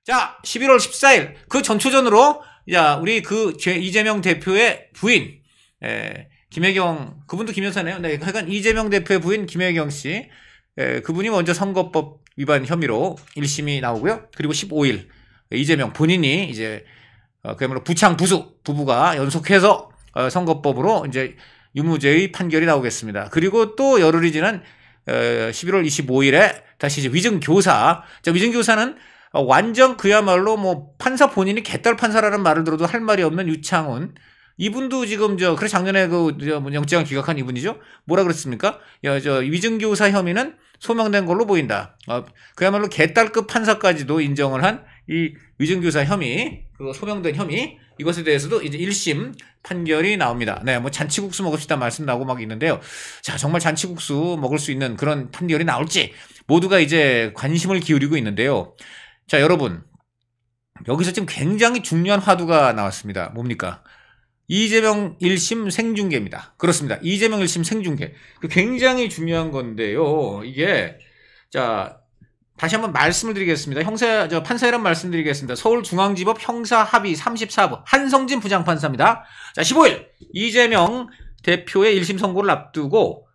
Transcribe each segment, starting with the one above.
자, 11월 14일 그 전초전으로 야 우리 그 이재명 대표의 부인 김혜경, 그분도 김여사네요. 네, 하여간 이재명 대표의 부인 김혜경 씨, 그분이 먼저 선거법 위반 혐의로 1심이 나오고요. 그리고 15일 이재명 본인이 이제 그야말로 부창 부수 부부가 연속해서 선거법으로 이제 유무죄의 판결이 나오겠습니다. 그리고 또 열흘이 지난 11월 25일에 다시 이제 위증교사. 자, 위증교사는 완전 그야말로 뭐 판사 본인이 개딸 판사라는 말을 들어도 할 말이 없는 유창훈. 이분도 지금 그래 작년에 영장을 기각한 이분이죠. 뭐라 그랬습니까? 위증교사 혐의는 소명된 걸로 보인다. 그야말로 개딸급 판사까지도 인정을 한 이 위증교사 혐의, 그 소명된 혐의, 이것에 대해서도 이제 1심 판결이 나옵니다. 네, 뭐 잔치국수 먹읍시다 말씀 나오고 막 있는데요. 자, 정말 잔치국수 먹을 수 있는 그런 판결이 나올지 모두가 이제 관심을 기울이고 있는데요. 자, 여러분, 여기서 지금 굉장히 중요한 화두가 나왔습니다. 뭡니까? 이재명 1심 생중계입니다. 그렇습니다. 이재명 1심 생중계. 굉장히 중요한 건데요. 이게, 자, 다시 한번 말씀을 드리겠습니다. 판사회란 말씀드리겠습니다. 서울중앙지법 형사합의 34부 한성진 부장판사입니다. 자, 15일 이재명 대표의 1심 선고를 앞두고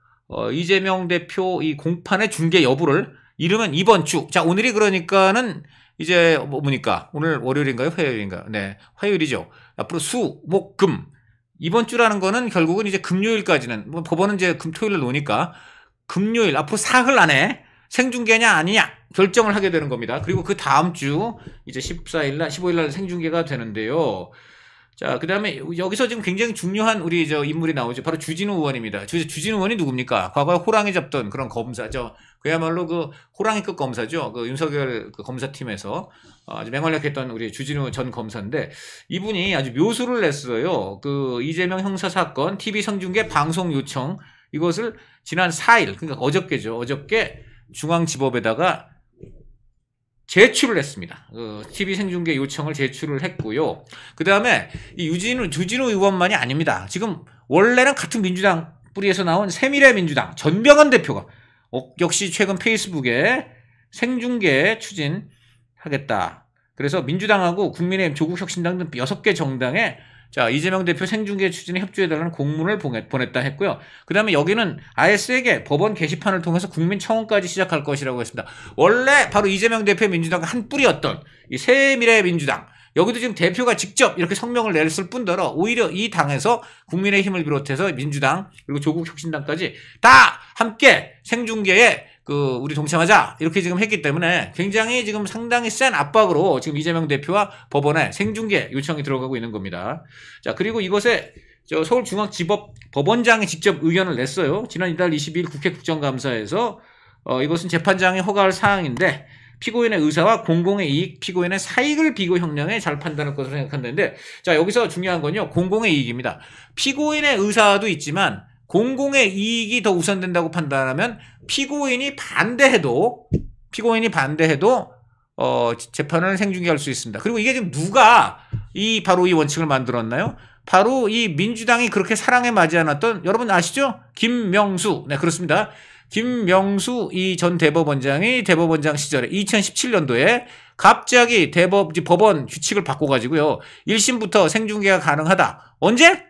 이재명 대표 이 공판의 중계 여부를 이르면 이번 주. 자, 오늘이 그러니까는 이제 뭡니까? 오늘 월요일인가요? 화요일인가요? 네, 화요일이죠. 앞으로 수, 목, 금. 이번 주라는 거는 결국은 이제 금요일까지는, 뭐 법원은 이제 토요일을 놓으니까 금요일, 앞으로 사흘 안에 생중계냐 아니냐 결정을 하게 되는 겁니다. 그리고 그 다음 주 이제 14일날, 15일날 생중계가 되는데요. 자, 그 다음에 여기서 지금 굉장히 중요한 우리 인물이 나오죠. 바로 주진우 의원입니다. 주진우 의원이 누굽니까? 과거에 호랑이 잡던 그런 검사죠. 그야말로 그 호랑이급 검사죠. 그 윤석열 그 검사팀에서 아주 맹활약했던 우리 주진우 전 검사인데, 이분이 아주 묘수를 냈어요. 그 이재명 형사 사건 TV 생중계 방송 요청, 이것을 지난 4일, 그러니까 어저께죠. 어저께 중앙지법에다가 제출을 했습니다. TV 생중계 요청을 제출을 했고요. 그 다음에 이 주진우 의원만이 아닙니다. 지금 원래는 같은 민주당 뿌리에서 나온 새미래민주당 전병헌 대표가 역시 최근 페이스북에 생중계 추진하겠다. 그래서 민주당하고 국민의힘, 조국혁신당 등 6개 정당에 자, 이재명 대표 생중계 추진에 협조해달라는 공문을 보냈다 했고요. 그 다음에 여기는 아예 세게 법원 게시판을 통해서 국민청원까지 시작할 것이라고 했습니다. 원래 바로 이재명 대표 민주당 한 뿌리였던 이 새미래민주당, 여기도 지금 대표가 직접 이렇게 성명을 냈을 뿐더러 오히려 이 당에서 국민의힘을 비롯해서 민주당 그리고 조국혁신당까지 다 함께 생중계에 우리 동참하자 이렇게 지금 했기 때문에 굉장히 지금 상당히 센 압박으로 지금 이재명 대표와 법원에 생중계 요청이 들어가고 있는 겁니다. 자, 그리고 이것에 서울중앙지법 법원장이 직접 의견을 냈어요. 지난 이달 22일 국회 국정감사에서 이것은 재판장이 허가할 사항인데 피고인의 의사와 공공의 이익, 피고인의 사익을 비교 형량에 잘 판단할 것으로 생각한다는데, 자, 여기서 중요한 건요, 공공의 이익입니다. 피고인의 의사도 있지만 공공의 이익이 더 우선된다고 판단하면 피고인이 반대해도 재판을 생중계할 수 있습니다. 그리고 이게 지금 누가 바로 이 원칙을 만들었나요? 바로 이 민주당이 그렇게 사랑에 맞지 않았던, 여러분 아시죠? 김명수. 네, 그렇습니다. 김명수 이 전 대법원장이 대법원장 시절에 2017년도에 갑자기 법원 규칙을 바꿔가지고요, 1심부터 생중계가 가능하다. 언제?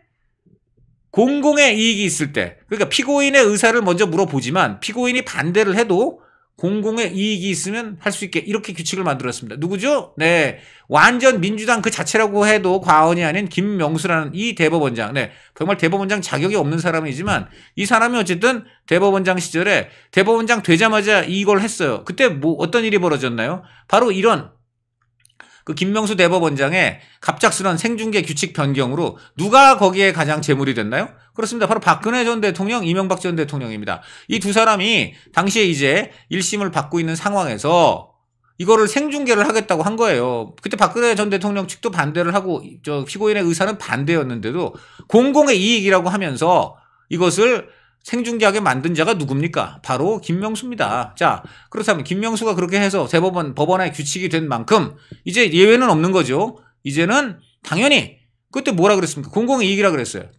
공공의 이익이 있을 때. 그러니까 피고인의 의사를 먼저 물어보지만 피고인이 반대를 해도 공공의 이익이 있으면 할 수 있게 이렇게 규칙을 만들었습니다. 누구죠? 네, 완전 민주당 그 자체라고 해도 과언이 아닌 김명수라는 이 대법원장. 네, 정말 대법원장 자격이 없는 사람이지만 이 사람이 어쨌든 대법원장 시절에 대법원장 되자마자 이걸 했어요. 그때 어떤 일이 벌어졌나요? 바로 이런 그 김명수 대법원장의 갑작스런 생중계 규칙 변경으로 누가 거기에 가장 재물이 됐나요? 그렇습니다. 바로 박근혜 전 대통령, 이명박 전 대통령입니다. 이 두 사람이 당시에 이제 1심을 받고 있는 상황에서 이거를 생중계를 하겠다고 한 거예요. 그때 박근혜 전 대통령 측도 반대를 하고 피고인의 의사는 반대였는데도 공공의 이익이라고 하면서 이것을 생중계하게 만든 자가 누굽니까? 바로 김명수입니다. 자, 그렇다면 김명수가 그렇게 해서 법원의 규칙이 된 만큼 이제 예외는 없는 거죠. 이제는 당연히 그때 뭐라 그랬습니까? 공공의 이익이라 그랬어요.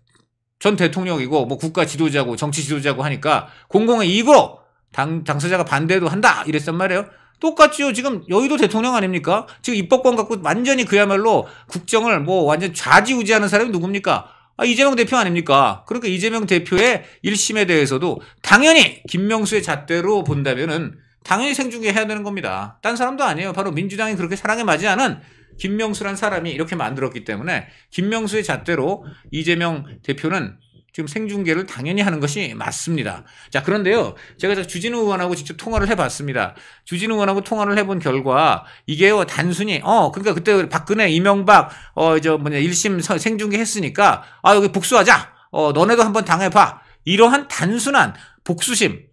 전 대통령이고 뭐 국가 지도자고 정치 지도자고 하니까 공공의 이익으로 당사자가 반대도 한다 이랬단 말이에요. 똑같지요. 지금 여의도 대통령 아닙니까? 지금 입법권 갖고 완전히 그야말로 국정을 뭐 완전 좌지우지하는 사람이 누굽니까? 이재명 대표 아닙니까? 그러니까 이재명 대표의 1심에 대해서도 당연히 김명수의 잣대로 본다면은 당연히 생중계 해야 되는 겁니다. 딴 사람도 아니에요. 바로 민주당이 그렇게 사랑에 맞지 않은 김명수란 사람이 이렇게 만들었기 때문에 김명수의 잣대로 이재명 대표는 지금 생중계를 당연히 하는 것이 맞습니다. 자, 그런데요. 제가 주진우 의원하고 직접 통화를 해봤습니다. 주진우 의원하고 통화를 해본 결과 이게요, 단순히, 그러니까 그때 박근혜, 이명박, 1심 생중계 했으니까, 여기 복수하자. 너네도 한번 당해봐. 이러한 단순한 복수심.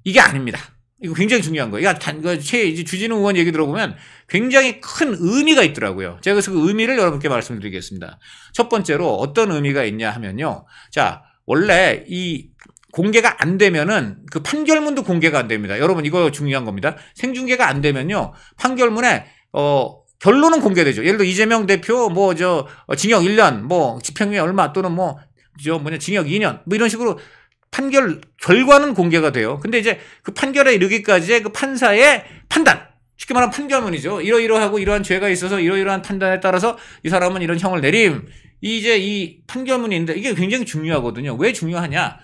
이게 아닙니다. 이거 굉장히 중요한 거예요. 이제 주진우 의원 얘기 들어보면 굉장히 큰 의미가 있더라고요. 제가 그래서 그 의미를 여러분께 말씀드리겠습니다. 첫 번째로 어떤 의미가 있냐 하면요. 자, 원래 이 공개가 안 되면은 그 판결문도 공개가 안 됩니다. 여러분 이거 중요한 겁니다. 생중계가 안 되면요. 판결문에 결론은 공개되죠. 예를 들어 이재명 대표 징역 1년, 집행유예 얼마 또는 징역 2년 이런 식으로 판결 결과는 공개가 돼요. 근데 이제 그 판결에 이르기까지의 그 판사의 판단, 쉽게 말하면 판결문이죠. 이러이러하고 이러한 죄가 있어서 이러이러한 판단에 따라서 이 사람은 이런 형을 내림. 이제 이 판결문인데 이게 굉장히 중요하거든요. 왜 중요하냐?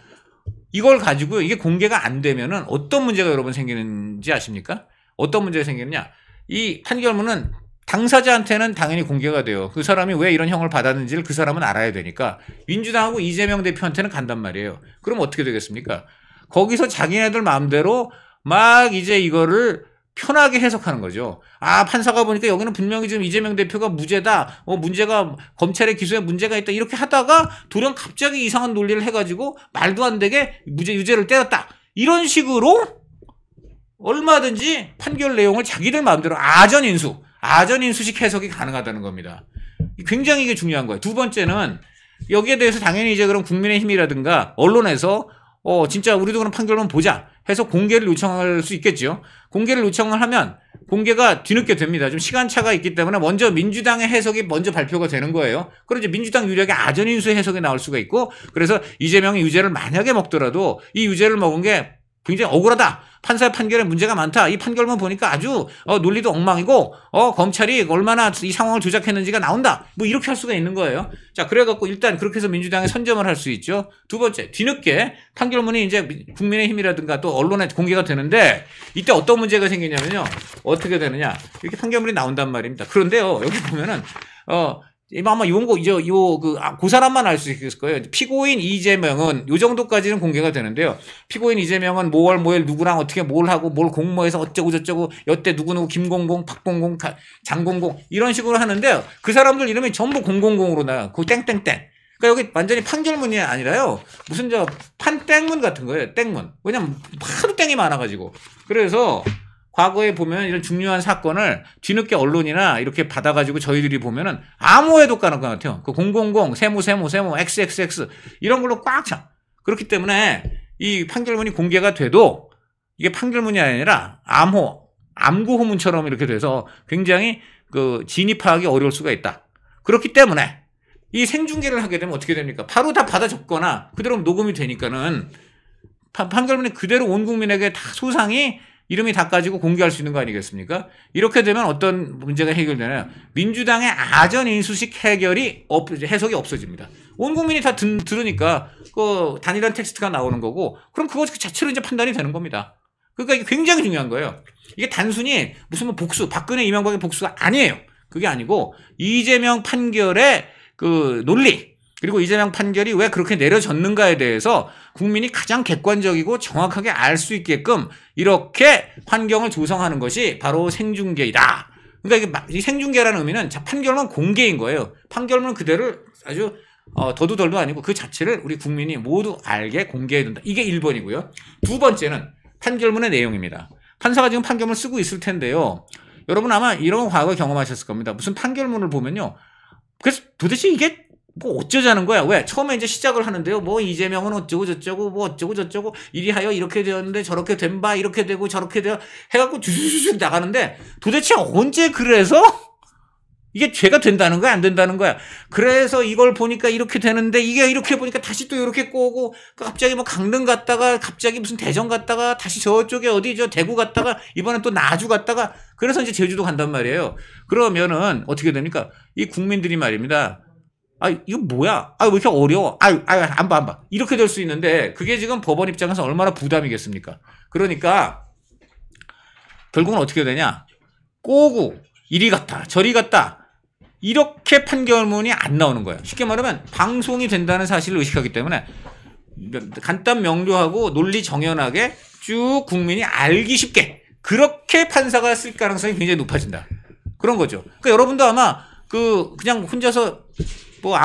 이걸 가지고 이게 공개가 안 되면은 어떤 문제가 여러분 생기는지 아십니까? 어떤 문제가 생기느냐? 이 판결문은 당사자한테는 당연히 공개가 돼요. 그 사람이 왜 이런 형을 받았는지를 그 사람은 알아야 되니까 민주당하고 이재명 대표한테는 간단 말이에요. 그럼 어떻게 되겠습니까? 거기서 자기네들 마음대로 막 이제 이거를 편하게 해석하는 거죠. 판사가 보니까 여기는 분명히 지금 이재명 대표가 무죄다. 문제가 검찰의 기소에 문제가 있다. 이렇게 하다가 돌연 갑자기 이상한 논리를 해가지고 말도 안 되게 유죄를 때렸다. 이런 식으로 얼마든지 판결 내용을 자기들 마음대로 아전인수식 해석이 가능하다는 겁니다. 굉장히 이게 중요한 거예요. 두 번째는 여기에 대해서 당연히 이제 그럼 국민의힘이라든가 언론에서 진짜 우리도 그럼 판결문 보자 해서 공개를 요청할 수 있겠죠. 공개를 요청을 하면 공개가 뒤늦게 됩니다. 좀 시간차가 있기 때문에 먼저 민주당의 해석이 먼저 발표가 되는 거예요. 그럼 이제 민주당 유력의 아전인수 해석이 나올 수가 있고, 그래서 이재명이 유죄를 만약에 먹더라도 이 유죄를 먹은 게 굉장히 억울하다. 판사의 판결에 문제가 많다. 이 판결문 보니까 아주 논리도 엉망이고 검찰이 얼마나 이 상황을 조작했는지가 나온다. 이렇게 할 수가 있는 거예요. 자, 그래갖고 일단 그렇게 해서 민주당이 선점을 할 수 있죠. 두 번째, 뒤늦게 판결문이 이제 국민의힘이라든가 또 언론에 공개가 되는데 이때 어떤 문제가 생기냐면요. 어떻게 되느냐. 이렇게 판결문이 나온단 말입니다. 그런데요, 여기 보면은 아마 그 사람만 알 수 있을 거예요. 피고인 이재명은 요 정도까지는 공개가 되는데요. 피고인 이재명은 뭐월 누구랑 어떻게 뭘 하고 뭘 공모해서 어쩌고 저쩌고 여태 누구누구 김공공, 박공공, 장공공 이런 식으로 하는데요. 그 사람들 이름이 전부 000으로 나와요. 그 땡땡땡. 그러니까 여기 완전히 판결문이 아니라요. 무슨 판땡문 같은 거예요. 땡문. 왜냐면 하도 땡이 많아가지고. 그래서 과거에 보면 이런 중요한 사건을 뒤늦게 언론이나 이렇게 받아가지고 저희들이 보면은 아무에도 까는 것 같아요. 그 000, 세모, XXX 이런 걸로 꽉 차. 그렇기 때문에 이 판결문이 공개가 돼도 이게 판결문이 아니라 암구호문처럼 이렇게 돼서 굉장히 진입하기 어려울 수가 있다. 그렇기 때문에 이 생중계를 하게 되면 어떻게 됩니까? 바로 다 받아 적거나 그대로 녹음이 되니까는 판결문이 그대로 온 국민에게 다 소상히 이름이 다 가지고 공개할 수 있는 거 아니겠습니까? 이렇게 되면 어떤 문제가 해결되나요? 민주당의 아전인수식 해석이 없어집니다. 온 국민이 다 들으니까 그 단일한 텍스트가 나오는 거고, 그럼 그것 자체로 이제 판단이 되는 겁니다. 그러니까 이게 굉장히 중요한 거예요. 이게 단순히 무슨 복수, 박근혜, 이명박의 복수가 아니에요. 그게 아니고 이재명 판결의 그 논리, 그리고 이재명 판결이 왜 그렇게 내려졌는가에 대해서 국민이 가장 객관적이고 정확하게 알 수 있게끔 이렇게 환경을 조성하는 것이 바로 생중계이다. 그러니까 이 생중계라는 의미는 판결문 공개인 거예요. 판결문 그대로 아주 더도 덜도 아니고 그 자체를 우리 국민이 모두 알게 공개해야 된다. 이게 1번이고요. 두 번째는 판결문의 내용입니다. 판사가 지금 판결문을 쓰고 있을 텐데요. 여러분 아마 이런 과거 경험하셨을 겁니다. 무슨 판결문을 보면요. 그래서 도대체 이게 어쩌자는 거야? 왜? 처음에 이제 시작을 하는데요. 이재명은 어쩌고 저쩌고 어쩌고 저쩌고 이리하여 이렇게 되었는데 저렇게 된 바 이렇게 되고 저렇게 되어 해갖고 주주주주 나가는데 도대체 언제 그래서 이게 죄가 된다는 거야, 안 된다는 거야. 그래서 이걸 보니까 이렇게 되는데 이게 이렇게 보니까 다시 또 이렇게 꼬고 갑자기 뭐 강릉 갔다가 갑자기 무슨 대전 갔다가 다시 저쪽에 어디 저 대구 갔다가 이번엔 또 나주 갔다가 그래서 이제 제주도 간단 말이에요. 그러면은 어떻게 됩니까? 이 국민들이 말입니다. 아, 이거 뭐야? 아, 왜 이렇게 어려워? 안 봐. 이렇게 될 수 있는데 그게 지금 법원 입장에서 얼마나 부담이겠습니까? 그러니까 결국은 어떻게 되냐? 꼬고 이리 갔다 저리 갔다 이렇게 판결문이 안 나오는 거예요. 쉽게 말하면 방송이 된다는 사실을 의식하기 때문에 간단 명료하고 논리 정연하게 쭉 국민이 알기 쉽게 그렇게 판사가 쓸 가능성이 굉장히 높아진다. 그런 거죠. 그러니까 여러분도 아마 그냥 혼자서 뭐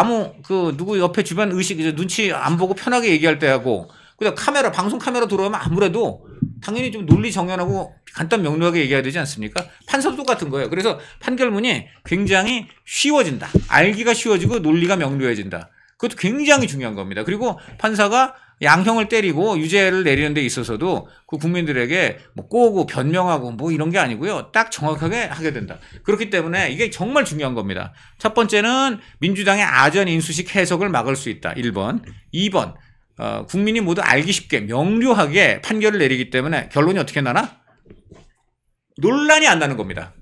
누구 옆에 주변 의식 눈치 안 보고 편하게 얘기할 때 하고 그냥 방송 카메라 들어오면 아무래도 당연히 좀 논리 정연하고 간단 명료하게 얘기해야 되지 않습니까? 판사도 똑같은 거예요. 그래서 판결문이 굉장히 쉬워진다. 알기가 쉬워지고 논리가 명료해진다. 그것도 굉장히 중요한 겁니다. 그리고 판사가 양형을 때리고 유죄를 내리는 데 있어서도 그 국민들에게 뭐 꼬고 변명하고 뭐 이런 게 아니고요. 딱 정확하게 하게 된다. 그렇기 때문에 이게 정말 중요한 겁니다. 첫 번째는 민주당의 아전 인수식 해석을 막을 수 있다. 1번. 2번. 국민이 모두 알기 쉽게 명료하게 판결을 내리기 때문에 결론이 어떻게 나나? 논란이 안 나는 겁니다.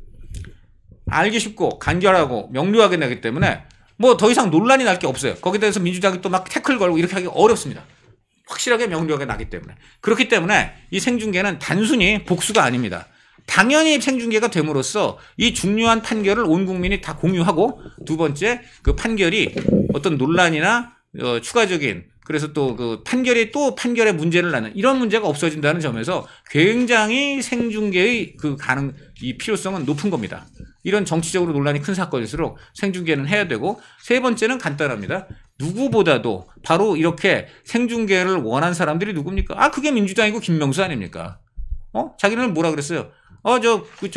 알기 쉽고 간결하고 명료하게 나기 때문에 뭐 더 이상 논란이 날 게 없어요. 거기에 대해서 민주당이 또 막 태클 걸고 이렇게 하기 어렵습니다. 확실하게 명료하게 나기 때문에. 그렇기 때문에 이 생중계는 단순히 복수가 아닙니다. 당연히 생중계가 됨으로써 이 중요한 판결을 온 국민이 다 공유하고 두 번째 그 판결이 어떤 논란이나 추가적인 그래서 또 그 판결의 문제를 낳는 이런 문제가 없어진다는 점에서 굉장히 생중계의 이 필요성은 높은 겁니다. 이런 정치적으로 논란이 큰 사건일수록 생중계는 해야 되고 세 번째는 간단합니다. 누구보다도 바로 이렇게 생중계를 원한 사람들이 누굽니까? 그게 민주당이고 김명수 아닙니까? 자기는 뭐라 그랬어요?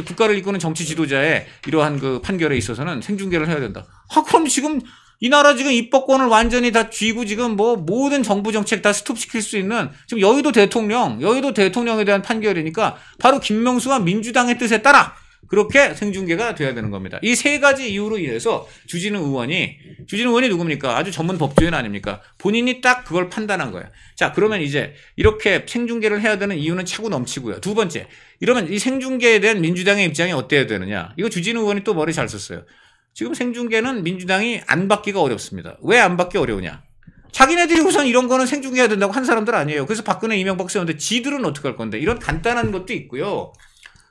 국가를 이끄는 정치 지도자의 이러한 그 판결에 있어서는 생중계를 해야 된다. 그럼 지금 이 나라 지금 입법권을 완전히 다 쥐고 지금 뭐 모든 정부 정책 다 스톱시킬 수 있는 지금 여의도 대통령에 대한 판결이니까 바로 김명수와 민주당의 뜻에 따라 그렇게 생중계가 돼야 되는 겁니다. 이 세 가지 이유로 인해서 주진우 의원이 누굽니까? 아주 전문 법조인 아닙니까? 본인이 딱 그걸 판단한 거예요. 자, 그러면 이제 이렇게 생중계를 해야 되는 이유는 차고 넘치고요. 두 번째, 이러면 이 생중계에 대한 민주당의 입장이 어때야 되느냐? 이거 주진우 의원이 또 머리 잘 썼어요. 지금 생중계는 민주당이 안 받기가 어렵습니다. 왜 안 받기 어려우냐? 자기네들이 우선 이런 거는 생중계해야 된다고 한 사람들 아니에요. 그래서 박근혜, 이명박 세웠는데 지들은 어떻게 할 건데? 이런 간단한 것도 있고요.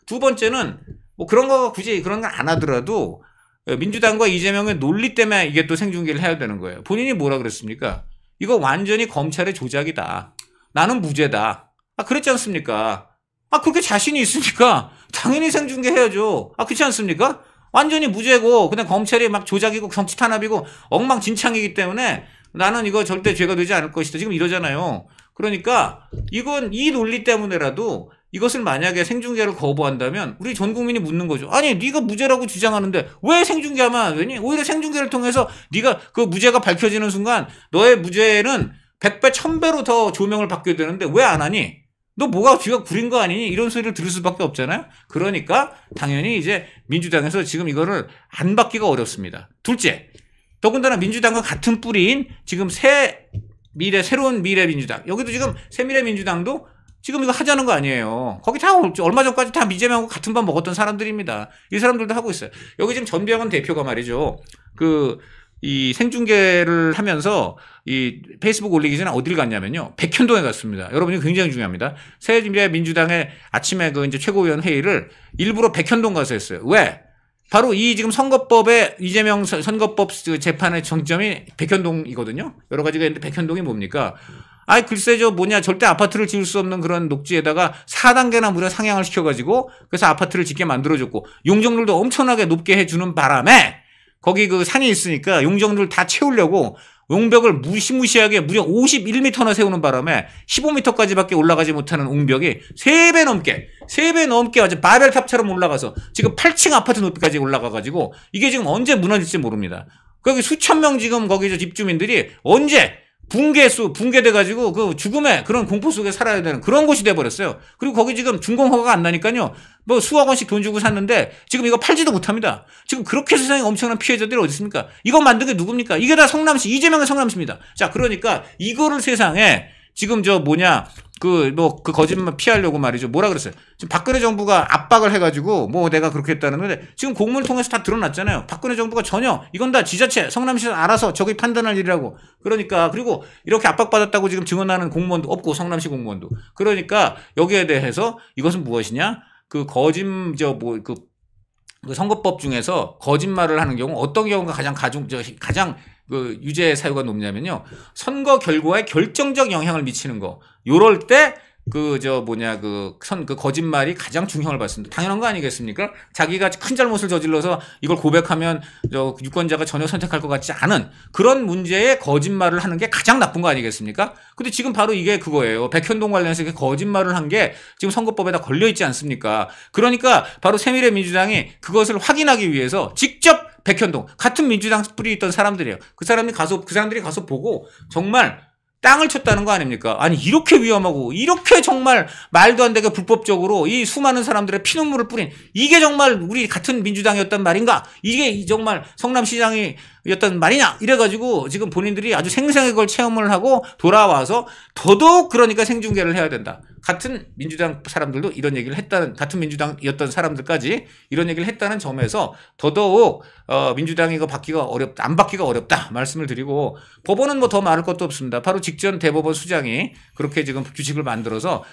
두 번째는 뭐 그런 거 굳이 그런 거 안 하더라도 민주당과 이재명의 논리 때문에 이게 또 생중계를 해야 되는 거예요. 본인이 뭐라 그랬습니까? 이거 완전히 검찰의 조작이다. 나는 무죄다. 그랬지 않습니까? 그렇게 자신이 있으니까 당연히 생중계 해야죠. 그렇지 않습니까? 완전히 무죄고 그냥 검찰이 막 조작이고 정치 탄압이고 엉망진창이기 때문에 나는 이거 절대 죄가 되지 않을 것이다. 지금 이러잖아요. 그러니까 이건 이 논리 때문에라도 이것을 만약에 생중계를 거부한다면 우리 전 국민이 묻는 거죠. 아니 네가 무죄라고 주장하는데 왜 생중계하면 안 되니? 오히려 생중계를 통해서 네가 그 무죄가 밝혀지는 순간 너의 무죄는 100배 1000배로 더 조명을 받게 되는데 왜 안 하니? 너 뭐가 쥐가 구린 거 아니니? 이런 소리를 들을 수밖에 없잖아요. 그러니까 당연히 이제 민주당에서 지금 이거를 안 받기가 어렵습니다. 둘째, 더군다나 민주당과 같은 뿌리인 지금 새로운 미래민주당, 여기도 지금 새미래민주당도 지금 이거 하자는 거 아니에요. 거기 다 얼마 전까지 다 이재명하고 같은 밥 먹었던 사람들입니다. 이 사람들도 하고 있어요. 여기 지금 전병헌 대표가 말이죠. 이 생중계를 하면서 이 페이스북 올리기 전에 어딜 갔냐면요. 백현동에 갔습니다. 여러분이 굉장히 중요합니다. 새미래민주당의 아침에 이제 최고위원 회의를 일부러 백현동 가서 했어요. 왜? 바로 이 지금 선거법의 이재명 선거법 재판의 정점이 백현동이거든요. 여러 가지가 있는데 백현동이 뭡니까? 글쎄 절대 아파트를 지을 수 없는 그런 녹지에다가 4단계나 무려 상향을 시켜가지고 그래서 아파트를 짓게 만들어줬고 용적률도 엄청나게 높게 해주는 바람에 거기 산이 있으니까 용적률 다 채우려고 용벽을 무시무시하게 무려 51m나 세우는 바람에 15m까지밖에 올라가지 못하는 옹벽이 3배 넘게 아주 바벨탑처럼 올라가서 지금 8층 아파트 높이까지 올라가가지고 이게 지금 언제 무너질지 모릅니다. 거기 수천 명 지금 거기 집주민들이 언제 붕괴돼가지고 그 죽음의 그런 공포 속에 살아야 되는 그런 곳이 돼버렸어요. 그리고 거기 지금 준공허가가 안 나니까요. 뭐 수억 원씩 돈 주고 샀는데 지금 이거 팔지도 못합니다. 지금 그렇게 세상에 엄청난 피해자들이 어디 있습니까? 이거 만든 게 누굽니까? 이게 다 성남시, 이재명의 성남시입니다. 자, 그러니까 이거를 세상에 지금 그 거짓말 피하려고 말이죠. 뭐라 그랬어요? 지금 박근혜 정부가 압박을 해가지고 뭐 내가 그렇게 했다는 건데 지금 공문을 통해서 다 드러났잖아요. 박근혜 정부가 전혀 이건 다 지자체, 성남시에서 알아서 저기 판단할 일이라고. 그러니까 그리고 이렇게 압박받았다고 지금 증언하는 공무원도 없고 성남시 공무원도. 그러니까 여기에 대해서 이것은 무엇이냐? 그 선거법 중에서 거짓말을 하는 경우 어떤 경우가 가장 그 유죄 사유가 높냐면요. 선거 결과에 결정적 영향을 미치는 거. 요럴 때 그 거짓말이 가장 중형을 받습니다. 당연한 거 아니겠습니까? 자기가 큰 잘못을 저질러서 이걸 고백하면 유권자가 전혀 선택할 것 같지 않은 그런 문제에 거짓말을 하는 게 가장 나쁜 거 아니겠습니까? 근데 지금 바로 이게 그거예요. 백현동 관련해서 이렇게 거짓말을 한 게 지금 선거법에다 걸려 있지 않습니까? 그러니까 바로 새미래민주당이 그것을 확인하기 위해서 직접 백현동 같은 민주당 뿌리 있던 사람들이에요. 그 사람들이 가서 보고 정말 땅을 쳤다는 거 아닙니까? 아니 이렇게 위험하고 이렇게 정말 말도 안 되게 불법적으로 이 수많은 사람들의 피눈물을 뿌린 이게 정말 우리 같은 민주당이었단 말인가? 이게 정말 성남시장이었단 말이냐? 이래가지고 지금 본인들이 아주 생생하게 그걸 체험을 하고 돌아와서 더더욱 그러니까 생중계를 해야 된다. 같은 민주당 사람들도 이런 얘기를 했다는 같은 민주당이었던 사람들까지 이런 얘기를 했다는 점에서 더더욱 민주당이 이거 안 받기가 어렵다 말씀을 드리고 법원은 뭐 더 말할 것도 없습니다. 바로 직전 대법원 수장이 그렇게 지금 규칙을 만들어서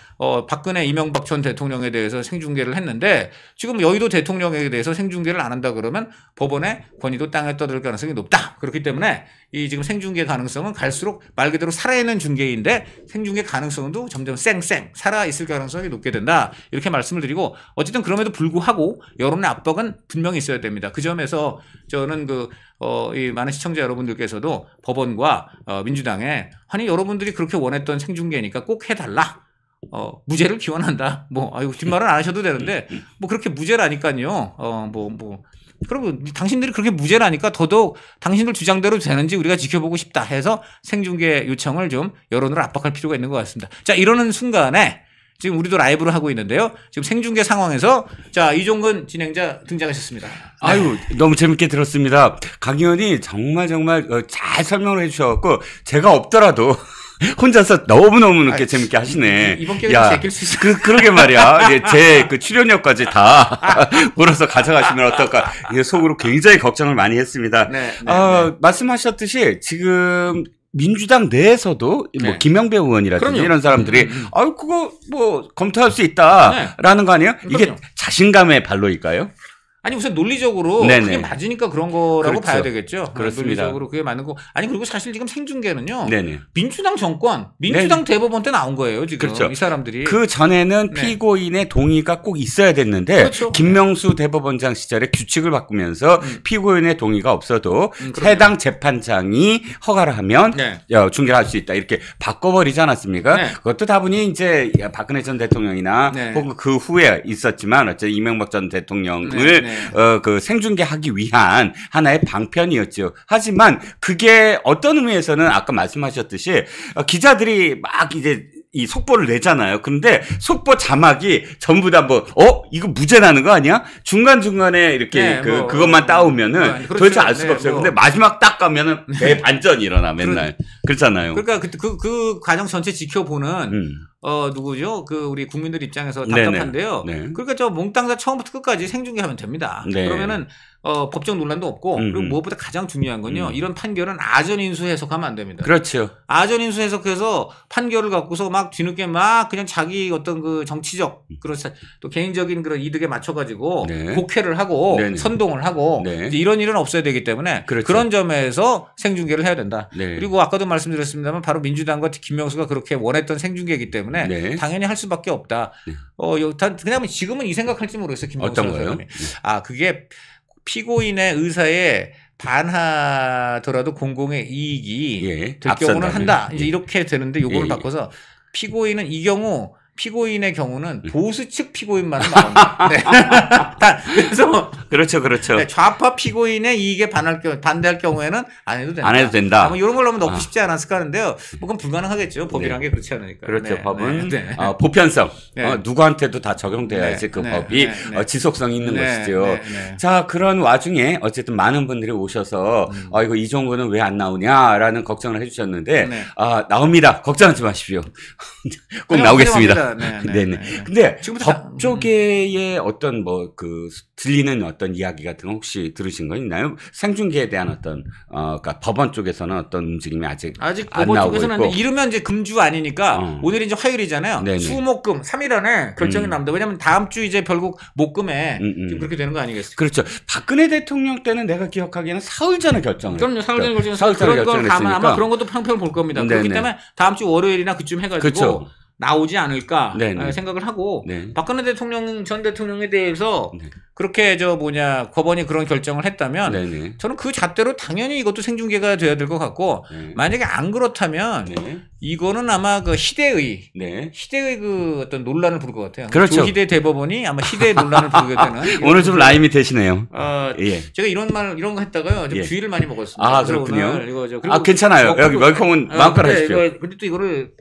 박근혜 이명박 전 대통령에 대해서 생중계를 했는데 지금 여의도 대통령에 대해서 생중계를 안 한다 그러면 법원의 권위도 땅에 떠들 가능성이 높다. 그렇기 때문에 이 지금 생중계 가능성은 갈수록 말 그대로 살아있는 중계인데 생중계 가능성도 점점 쌩쌩 살아있을 가능성이 높게 된다. 이렇게 말씀을 드리고 어쨌든 그럼에도 불구하고 여론의 압박은 분명히 있어야 됩니다. 그 점에서 저는 이 많은 시청자 여러분들께서도 법원과 민주당에 아니 여러분들이 그렇게 원했던 생중계니까 꼭 해달라. 무죄를 기원한다. 뒷말은 안 하셔도 되는데 그렇게 무죄라니까요. 그리고 당신들이 그렇게 무죄라니까 더더욱 당신들 주장대로 되는지 우리가 지켜보고 싶다 해서 생중계 요청을 좀 여론으로 압박할 필요가 있는 것 같습니다. 자, 이러는 순간에 지금 우리도 라이브를 하고 있는데요. 지금 생중계 상황에서 자, 이종근 진행자 등장하셨습니다. 네. 아유, 너무 재밌게 들었습니다. 강 의원이 정말 잘 설명을 해주셔갖고 제가 없더라도 혼자서 너무너무 이렇게 재밌게 하시네. 이번 기회에 제낄 수 있어요. 그러게 말이야. 제 출연료까지 다 몰아서 가져가시면 어떨까. 속으로 굉장히 걱정을 많이 했습니다. 네. 말씀하셨듯이 지금 민주당 내에서도 뭐 김영배 의원이라든지 그럼요. 이런 사람들이 그거 뭐 검토할 수 있다라는 거 아니에요? 이게 그럼요. 자신감의 발로일까요? 아니 우선 논리적으로 네네. 그게 맞으니까 그런 거라고 그렇죠. 봐야 되겠죠. 그렇습니다. 논리적으로 그게 맞는 거. 아니 그리고 사실 지금 생중계는요. 네네. 민주당 정권, 민주당 대법원 때 나온 거예요. 지금 그렇죠. 이 사람들이. 그 전에는 네. 피고인의 동의가 꼭 있어야 됐는데 그렇죠. 김명수 대법원장 시절에 규칙을 바꾸면서 피고인의 동의가 없어도 그럼요. 해당 재판장이 허가를 하면 네. 중계를 할 수 있다 이렇게 바꿔버리지 않았습니까? 네. 그것도 다분히 이제 박근혜 전 대통령이나 네. 혹은 그 후에 있었지만 어쨌든 이명박 전 대통령을 네. 생중계하기 위한 하나의 방편이었죠. 하지만 그게 어떤 의미에서는 아까 말씀하셨듯이 기자들이 막 이제 이 속보를 내잖아요. 근데 속보 자막이 전부 다 이거 무죄 나는 거 아니야? 중간중간에 이렇게 그것만 따오면은 그렇죠. 도대체 알 수가 네, 없어요. 근데 마지막 딱 가면은 대반전이 일어나 맨날. 그렇잖아요. 그러니까 그 과정 전체 지켜보는 누구죠? 우리 국민들 입장에서 답답한데요. 네네. 네. 그러니까 저 몽땅 다 처음부터 끝까지 생중계하면 됩니다. 네. 그러면은 법적 논란도 없고 그리고 무엇보다 가장 중요한 건요. 이런 판결은 아전인수 해석하면 안 됩니다. 그렇죠. 아전인수 해석해서 판결을 갖고서 막 뒤늦게 그냥 자기 어떤 그 정치적 또 개인적인 그런 이득에 맞춰가지고 네. 곡해를 하고 네네. 선동을 하고 네. 이제 이런 일은 없어야 되기 때문에 그렇죠. 그런 점에서 생중계를 해야 된다. 네. 그리고 아까도 말씀드렸습니다만 바로 민주당과 김명수가 그렇게 원했던 생중계이기 때문에 네. 당연히 할 수밖에 없다. 네. 그냥 지금은 이 생각할지 모르겠어요. 김명수 어떤 거요? 사람이. 그게 피고인의 의사에 반하더라도 공공의 이익이 될 경우는 앞선다면. 한다. 이제 이렇게 되는데 요거를 예. 바꿔서 피고인은 이 경우 피고인의 경우는 보수 측 피고인만 나옵니다. 네. 그래서 그렇죠, 그렇죠. 네, 좌파 피고인의 이익에 반대할 경우에는 안 해도 된다. 안 해도 된다. 아마 이런 걸 너무 넣고 싶지 않았을까 하는데요. 뭐 그건 불가능하겠죠. 법이란 네. 게 그렇지 않으니까. 그렇죠. 네, 법은 네, 네. 보편성. 네. 누구한테도 다 적용돼야지 네, 그 네, 법이 네, 네. 지속성이 있는 네, 것이죠. 네, 네. 자, 그런 와중에 어쨌든 많은 분들이 오셔서 이거 이종구는 왜 안 나오냐라는 걱정을 해주셨는데 네. 나옵니다. 걱정하지 마십시오. 꼭 아니, 나오겠습니다. 네, 네네. 네. 근데 지금부터 법 쪽의 어떤 들리는 어떤 이야기 같은 거 혹시 들으신 거 있나요? 생중계에 대한 어떤 그러니까 법원 쪽에서는 어떤 움직임이 아직 안 법원 나오고 쪽에서는 있고. 이르면 이제 금주 아니니까 오늘이 이제 화요일이잖아요. 네네. 수목금 3일 안에 결정이 납니다. 왜냐하면 다음 주 이제 결국 목금에 지금 그렇게 되는 거 아니겠습니까? 그렇죠. 박근혜 대통령 때는 내가 기억하기에는 사흘 전에 결정을. 그럼요. 사흘 전에 결정해서 사흘 전에 그런 걸 결정을 아마 그런 것도 평평 볼 겁니다. 그렇기 네네. 때문에 다음 주 월요일이나 그쯤 해가지고 그렇죠. 나오지 않을까 네네. 생각을 하고 네. 박근혜 대통령 전 대통령에 대해서 네. 그렇게 법원이 그런 결정을 했다면 네네. 저는 그 잣대로 당연히 이것도 생중계가 돼야 될 것 같고 네. 만약에 안 그렇다면 네. 이거는 아마 그 희대의 네. 그 어떤 논란을 부를 것 같아요. 그렇죠. 조희대 대법원이 아마 희대의 논란을 부르게 되는. 오늘 좀 라임이 되시네요. 예. 제가 이런 거 했다가요. 좀 예. 주의를 많이 먹었습니다. 아, 그래서 그렇군요. 오늘 그리고 괜찮아요. 여기 웰컴은 마음껏 하십시오. 근데 또 이거를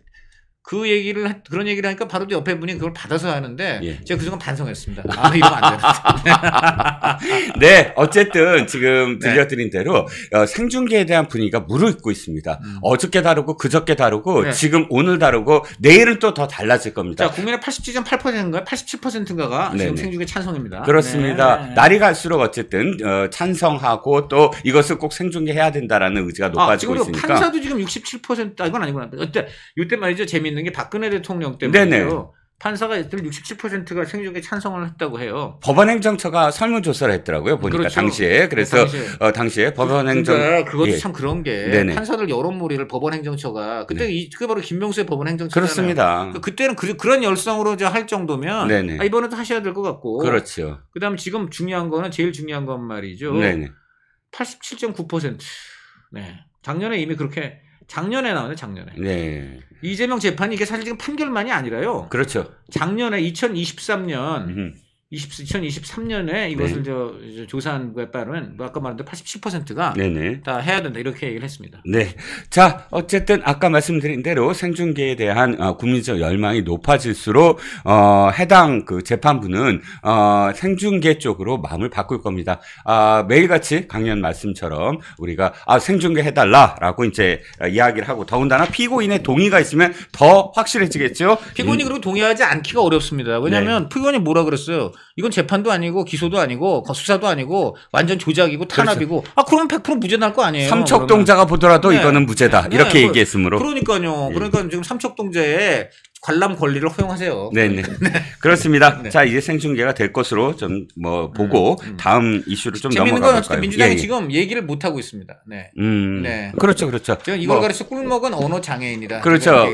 그런 얘기를 하니까 바로 또 옆에 분이 그걸 받아서 하는데 예. 제가 그 순간 반성했습니다. 이러면 안 되는데. 네, 어쨌든 지금 들려드린 대로 생중계에 대한 분위기가 무르익고 있습니다. 어저께 다르고 그저께 다르고 네. 지금 오늘 다르고 내일은 또 더 달라질 겁니다. 자, 국민의 87.8%인가요? 87%인가가 지금 생중계 찬성입니다. 그렇습니다. 네. 날이 갈수록 어쨌든 찬성하고 또 이것을 꼭 생중계해야 된다라는 의지가 높아지고 지금 있으니까. 판사도 지금 67%, 이건 아니구나. 이때 말이죠. 재미있는 게 박근혜 대통령 때문에요. 판사가 67%가 생중계 찬성을 했다고 해요. 법원행정처가 설문조사를 했더라고요. 보니까 그렇죠. 당시에. 그래서 당시에 법원행정. 그것도 참 그런 게 네네. 판사들 여론몰이를 법원행정처가 그때 그게 바로 김명수의 법원행정처잖아요. 그렇습니다. 그때는 그런 열성으로 할 정도면 네네. 이번에도 하셔야 될 것 같고. 그렇죠. 그다음 지금 제일 중요한 건 말이죠. 네네. 87.9%. 네. 작년에 나왔네, 작년에. 네. 이재명 재판이 이게 사실 지금 판결만이 아니라요. 그렇죠. 작년에 2023년에 이것을 조사한 거에 따르면 아까 말한 대로 87%가 네네. 다 해야 된다 이렇게 얘기를 했습니다. 네. 자, 어쨌든 아까 말씀드린 대로 생중계에 대한 국민적 열망이 높아질수록 해당 그 재판부는 생중계 쪽으로 마음을 바꿀 겁니다. 매일같이 강연 말씀처럼 우리가 생중계 해달라라고 이제 이야기를 하고 더군다나 피고인의 동의가 있으면 더 확실해지겠죠. 피고인이 그리고 동의하지 않기가 어렵습니다. 왜냐하면 피고인이 뭐라 그랬어요? 이건 재판도 아니고 기소도 아니고 수사도 아니고 완전 조작이고 탄압이고 그러면 100% 무죄 날 거 아니에요. 삼척동자가 보더라도 네. 이거는 무죄다. 네. 이렇게 얘기했으므로. 그러니까요. 그러니까 지금 삼척동자의 관람 권리를 허용하세요. 네네. 그렇습니다. 네. 자, 이제 생중계가 될 것으로 좀 보고 다음 이슈로 좀 재밌는 넘어가 건 볼까요? 민주당이 지금 얘기를 못 하고 있습니다. 네. 네. 그렇죠. 제가 이걸 가르쳐 꿀먹은 언어 장애인이다. 그렇죠.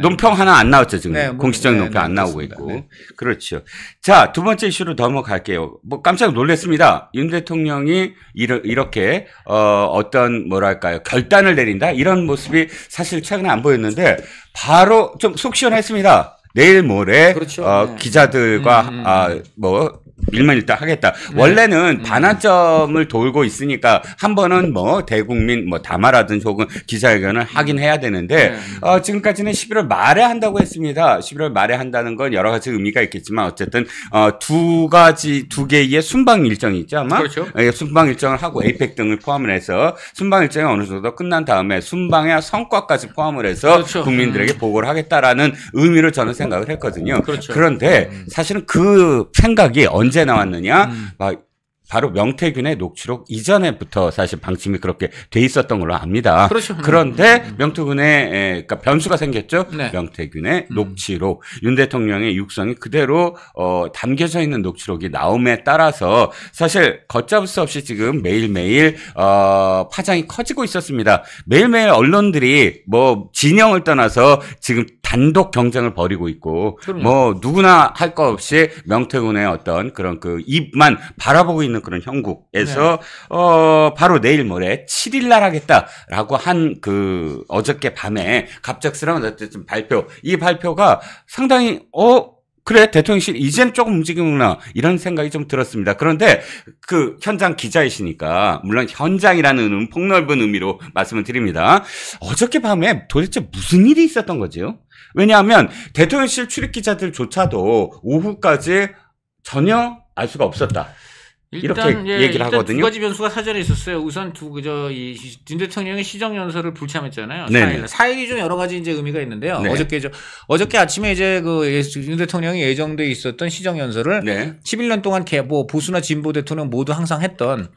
논평 하나 안 나왔죠, 지금. 네, 공식적인 논평 안 나오고 그렇습니다. 있고. 네. 그렇죠. 자, 두 번째 이슈로 넘어갈게요. 깜짝 놀랐습니다. 윤 대통령이 이렇게 어떤 결단을 내린다 이런 모습이 사실 최근에 안 보였는데 바로 좀 속 시원했습니다. 내일 모레 그렇죠. 기자들과 일만일단 하겠다. 원래는 반환점을 돌고 있으니까 한 번은 대국민 담화라든지 혹은 기자회견을 하긴 해야 되는데 지금까지는 11월 말에 한다고 했습니다. 11월 말에 한다는 건 여러 가지 의미가 있겠지만 어쨌든 두 개의 순방 일정이 있죠 아마. 그렇죠. 순방 일정을 하고 에이펙 등을 포함을 해서 순방 일정이 어느 정도 끝난 다음에 순방의 성과까지 포함을 해서 그렇죠. 국민들에게 보고를 하겠다라는 의미로 저는 생각을 했거든요. 그렇죠. 그런데 사실은 그 생각이 언제 나왔느냐? 바로 명태균의 녹취록 이전에부터 사실 방침이 그렇게 돼 있었던 걸로 압니다. 그렇죠. 그런데 명태균의 그러니까 변수가 생겼죠. 네. 명태균의 녹취록, 윤 대통령의 육성이 그대로 담겨져 있는 녹취록이 나옴에 따라서 사실 걷잡을 수 없이 지금 매일매일 파장이 커지고 있었습니다. 매일매일 언론들이 진영을 떠나서 지금 단독 경쟁을 벌이고 있고 그럼요. 뭐 누구나 할 거 없이 명태균의 어떤 그런 그 입만 바라보고 있는 그런 형국에서 바로 내일 모레 7일 날 하겠다라고 한 그 어저께 밤에 갑작스러운 어쨌든 발표, 이 발표가 상당히 그래, 대통령실 이젠 조금 움직이구나 이런 생각이 좀 들었습니다. 그런데 그 현장 기자이시니까 물론 현장이라는 폭넓은 의미로 말씀을 드립니다. 어저께 밤에 도대체 무슨 일이 있었던 거지요? 왜냐하면 대통령실 출입 기자들조차도 오후까지 전혀 알 수가 없었다. 이렇게 얘기를 하거든요. 두 가지 변수가 사전에 있었어요. 우선 윤 대통령이 시정연설을 불참했잖아요. 네네. 4일이 좀 여러 가지 이제 의미가 있는데요. 네. 어저께 아침에 이제 윤 대통령이 예정돼 있었던 시정연설을 네. 11년 동안 뭐 보수나 진보 대통령 모두 항상 했던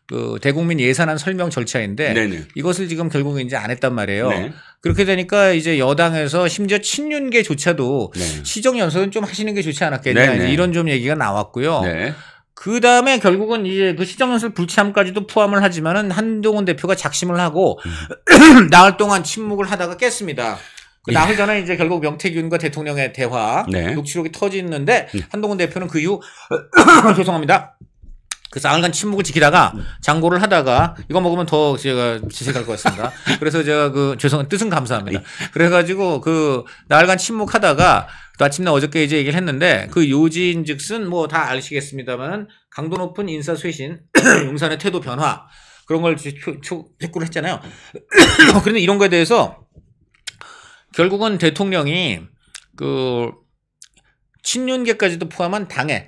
그 대국민 예산안 설명 절차인데 네네. 이것을 지금 결국에 이제 안 했단 말이에요. 네. 그렇게 되니까 이제 여당에서 심지어 친윤계조차도 네. 시정연설은 좀 하시는 게 좋지 않았겠냐 이제 이런 좀 얘기가 나왔고요. 네. 그 다음에 결국은 이제 그 시정연설 불참까지도 포함을 하지만은 한동훈 대표가 작심을 하고 나흘 동안 침묵을 하다가 깼습니다. 그 나흘 전에 이제 결국 명태균과 대통령의 대화, 네. 녹취록이 터지는데 한동훈 대표는 그 이후 죄송합니다. 그 나흘간 침묵을 지키다가 장고를 하다가 이거 먹으면 더 제가 지색할 것 같습니다. 그래서 제가 뜻은 감사합니다. 그래가지고 그 나흘간 침묵하다가 또 아침날 어저께 이제 얘기를 했는데 그 요지인즉슨 뭐 다 아시겠습니다만은 강도 높은 인사 쇄신, 용산의 태도 변화 그런 걸 촉구를 했잖아요. 그런데 이런 거에 대해서 결국은 대통령이 그 친윤계까지도 포함한 당의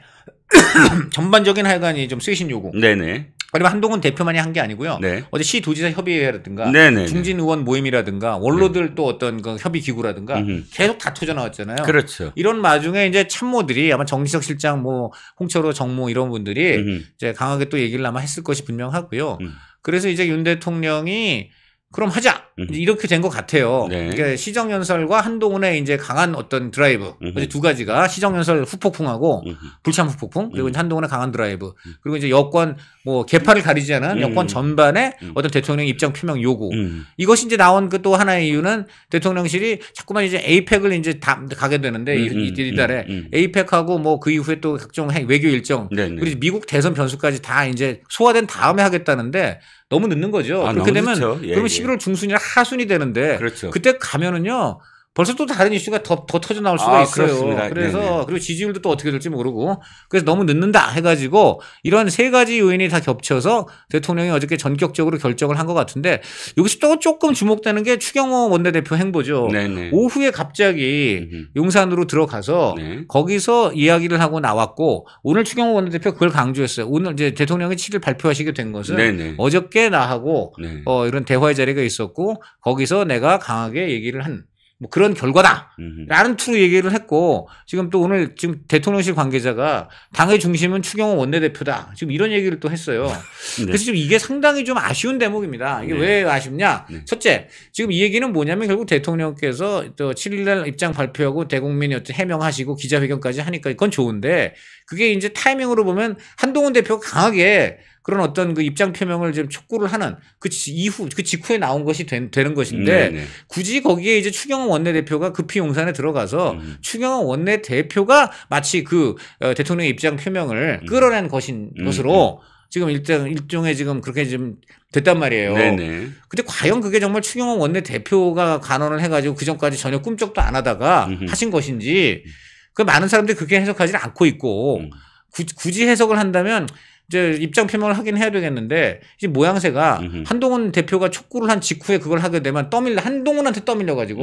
전반적인 하여간이 좀 쇄신 요구. 네네. 그리고 한동훈 대표만이 한 게 아니고요. 네. 어제 시도지사 협의회라든가 네네. 중진 의원 모임이라든가 원로들 또 어떤 그 협의 기구라든가 계속 다 터져 나왔잖아요. 그렇죠. 이런 마중에 이제 참모들이 아마 정기석 실장, 뭐 홍철호 정무 이런 분들이 이제 강하게 또 얘기를 아마 했을 것이 분명하고요. 그래서 이제 윤 대통령이 그럼 하자 이렇게 된 것 같아요. 네. 그러니까 시정연설과 한동훈의 이제 강한 어떤 드라이브 어제 두 가지가 시정연설 후폭풍하고 불참 후폭풍 그리고 이제 한동훈의 강한 드라이브 그리고 이제 여권 뭐 개파를 가리지 않은 여권 전반의 어떤 대통령 입장 표명 요구 이것이 이제 나온 그 또 하나의 이유는 대통령실이 자꾸만 이제 에이펙을 이제 다 가게 되는데 이달에 에이펙하고 뭐 그 이후에 또 각종 외교 일정 그리고 미국 대선 변수까지 다 이제 소화된 다음에 하겠다는데. 너무 늦는 거죠. 그렇게 되면 그러면 11월 중순이나 하순이 되는데 그렇죠. 그때 가면은요. 벌써 또 다른 이슈가 더 터져 나올 수가 있어요. 그렇습니다. 그래서 네네. 그리고 지지율도 또 어떻게 될지 모르고 그래서 너무 늦는다 해가지고 이런 세 가지 요인이 다 겹쳐서 대통령이 어저께 전격적으로 결정을 한 것 같은데 여기서 또 조금 주목되는 게 추경호 원내대표 행보죠. 네네. 오후에 갑자기 용산으로 들어가서 네. 거기서 이야기를 하고 나왔고 오늘 추경호 원내대표 그걸 강조했어요. 오늘 이제 대통령이 7일 발표하시게 된 것은 네네. 어저께 나하고 네. 이런 대화의 자리가 있었고 거기서 내가 강하게 얘기를 한 뭐 그런 결과다라는 투로 얘기를 했고 지금 또 오늘 지금 대통령실 관계자가 당의 중심은 추경호 원내대표다 지금 이런 얘기를 또 했어요. 네. 그래서 지금 이게 상당히 좀 아쉬운 대목입니다. 이게 네. 왜 아쉽냐? 네. 첫째, 지금 이 얘기는 뭐냐면 결국 대통령께서 또 7일날 입장 발표하고 대국민이 어떤 해명하시고 기자회견까지 하니까 그건 좋은데 그게 이제 타이밍으로 보면 한동훈 대표가 강하게 그런 어떤 그 입장 표명을 좀 촉구를 하는 그 이후 그 직후에 나온 것이 되는 것인데 네네. 굳이 거기에 이제 추경호 원내대표가 급히 용산에 들어가서 추경호 원내대표가 마치 그 대통령의 입장 표명을 끌어낸 것으로 지금 일종의 지금 그렇게 좀 됐단 말이에요. 네네. 근데 과연 그게 정말 추경호 원내대표가 간언을 해가지고 그 전까지 전혀 꿈쩍도 안 하다가 하신 것인지 그 많은 사람들이 그렇게 해석하지는 않고 있고 굳이 해석을 한다면 이제 입장 표명을 하긴 해야 되겠는데 이제 모양새가 한동훈 대표가 촉구를 한 직후에 그걸 하게 되면 한동훈한테 떠밀려 가지고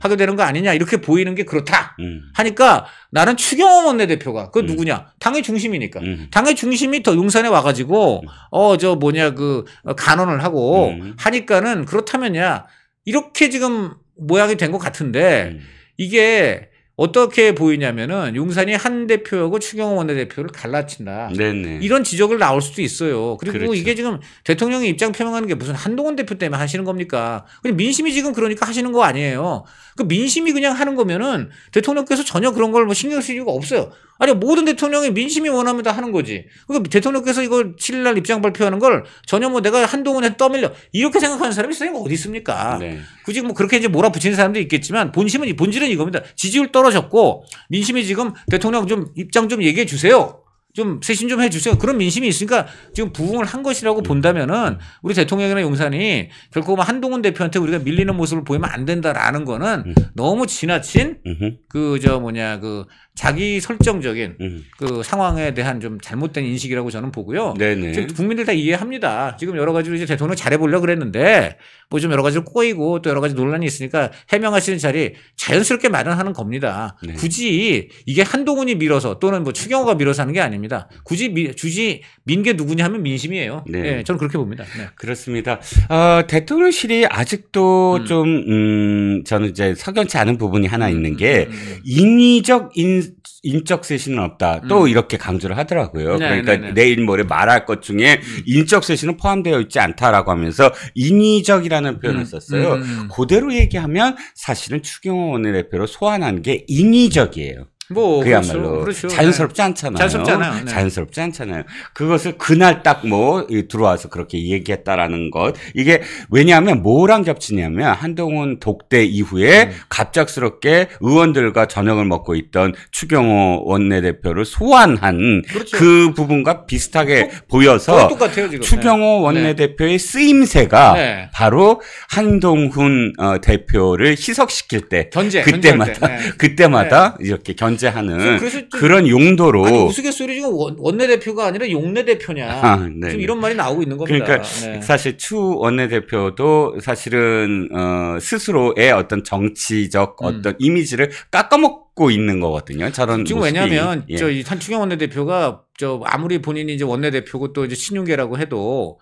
하게 되는 거 아니냐 이렇게 보이는 게 그렇다 하니까 나는 추경호 원내대표가 그 누구냐 당의 중심이니까 당의 중심이 더 용산에 와가지고 간언을 하고 하니까는 그렇다면야 이렇게 지금 모양이 된 것 같은데 이게 어떻게 보이냐면은 용산이 한 대표하고 추경호 원내대표를 갈라친다. 네네. 이런 지적을 나올 수도 있어요. 그리고 그렇죠. 이게 지금 대통령이 입장 표명하는 게 무슨 한동훈 대표 때문에 하시는 겁니까? 그냥 민심이 지금 그러니까 하시는 거 아니에요. 그 민심이 그냥 하는 거면은 대통령께서 전혀 그런 걸 뭐 신경 쓸 이유가 없어요. 아니 모든 대통령이 민심이 원하면 다 하는 거지. 그러니까 대통령께서 이걸 7일날 입장 발표하는 걸 전혀 뭐 내가 한동훈에 떠밀려 이렇게 생각하는 사람이 세상에 어디 있습니까? 네. 굳이 뭐 그렇게 이제 몰아붙이는 사람도 있겠지만 본질은 이겁니다. 지지율 떨어졌고 민심이 지금 대통령 좀 입장 좀 얘기해 주세요. 좀 쇄신 좀 해주세요. 그런 민심이 있으니까 지금 부응을 한 것이라고 본다면은 우리 대통령이나 용산이 결코 한동훈 대표한테 우리가 밀리는 모습을 보이면 안 된다라는 거는 너무 지나친 그 자기 설정적인 그 상황에 대한 좀 잘못된 인식이라고 저는 보고요. 네네. 지금 국민들 다 이해합니다. 지금 여러 가지로 이제 대통령 잘해보려고 그랬는데 뭐 좀 여러 가지로 꼬이고 또 여러 가지 논란이 있으니까 해명하시는 자리 자연스럽게 마련하는 겁니다. 네. 굳이 이게 한동훈이 밀어서 또는 뭐 추경호가 밀어서 하는 게 아닙니다. 굳이 민 게 누구냐 하면 민심이에요. 네. 네, 저는 그렇게 봅니다. 네. 그렇습니다. 대통령실이 아직도 저는 이제 석연치 않은 부분이 하나 있는 게 인위적 인적 쇄신은 없다. 또 이렇게 강조를 하더라고요. 네, 그러니까 네, 네. 내일 모레 말할 것 중에 인적 쇄신은 포함되어 있지 않다라고 하면서 인위적이라는 표현을 썼어요. 그대로 얘기하면 사실은 추경호 원내대표로 소환한 게 인위적이에요. 뭐 그야말로 그렇죠. 자연스럽지 않잖아요. 자연스럽지 않아요. 네. 자연스럽지 않잖아요. 그것을 그날 딱 뭐 들어와서 그렇게 얘기했다라는 것. 이게 왜냐하면 뭐랑 겹치냐면 한동훈 독대 이후에 갑작스럽게 의원들과 저녁을 먹고 있던 추경호 원내대표를 소환한 그렇죠. 그 부분과 비슷하게 보여서 똑같아요, 지금. 추경호 원내대표의 쓰임새가 네. 바로 한동훈 대표를 희석시킬 때 그때마다 네. 그때마다 이렇게 견제하는 그래서 좀 그런 용도로 아니 우스갯소리 지금 원내대표가 아니라 용내대표냐. 네. 지금 이런 말이 나오고 있는 겁니다. 그러니까 네. 사실 추 원내대표도 사실은 스스로의 어떤 정치적 어떤 이미지를 깎아먹고 있는 거거든요. 저런 지금 모습이. 왜냐하면 예. 이 한추경 원내대표가 아무리 본인이 이제 원내대표고 또 이제 친윤계라고 해도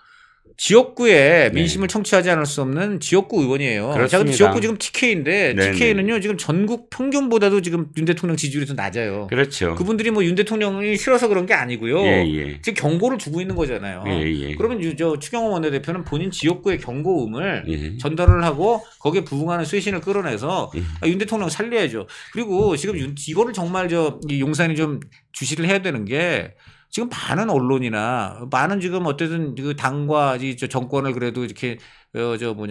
지역구에 민심을 청취하지 않을 수 없는 지역구 의원이에요. 그렇습니다. 제가 지역구 지금 TK인데 네네. TK는요 지금 전국 평균보다도 지금 윤 대통령 지지율이 더 낮아요. 그렇죠. 그분들이 뭐 윤 대통령이 싫어서 그런 게 아니고요. 예. 지금 경고를 주고 있는 거잖아요. 예. 그러면 추경호 원내대표는 본인 지역구의 경고음을 예. 전달을 하고 거기에 부응하는 쇄신을 끌어내서 예. 윤 대통령 살려야죠. 그리고 지금 이거를 정말 이 용산이 좀 주시를 해야 되는 게 지금 많은 언론이나 많은 지금 어쨌든 그 당과 정권을 그래도 이렇게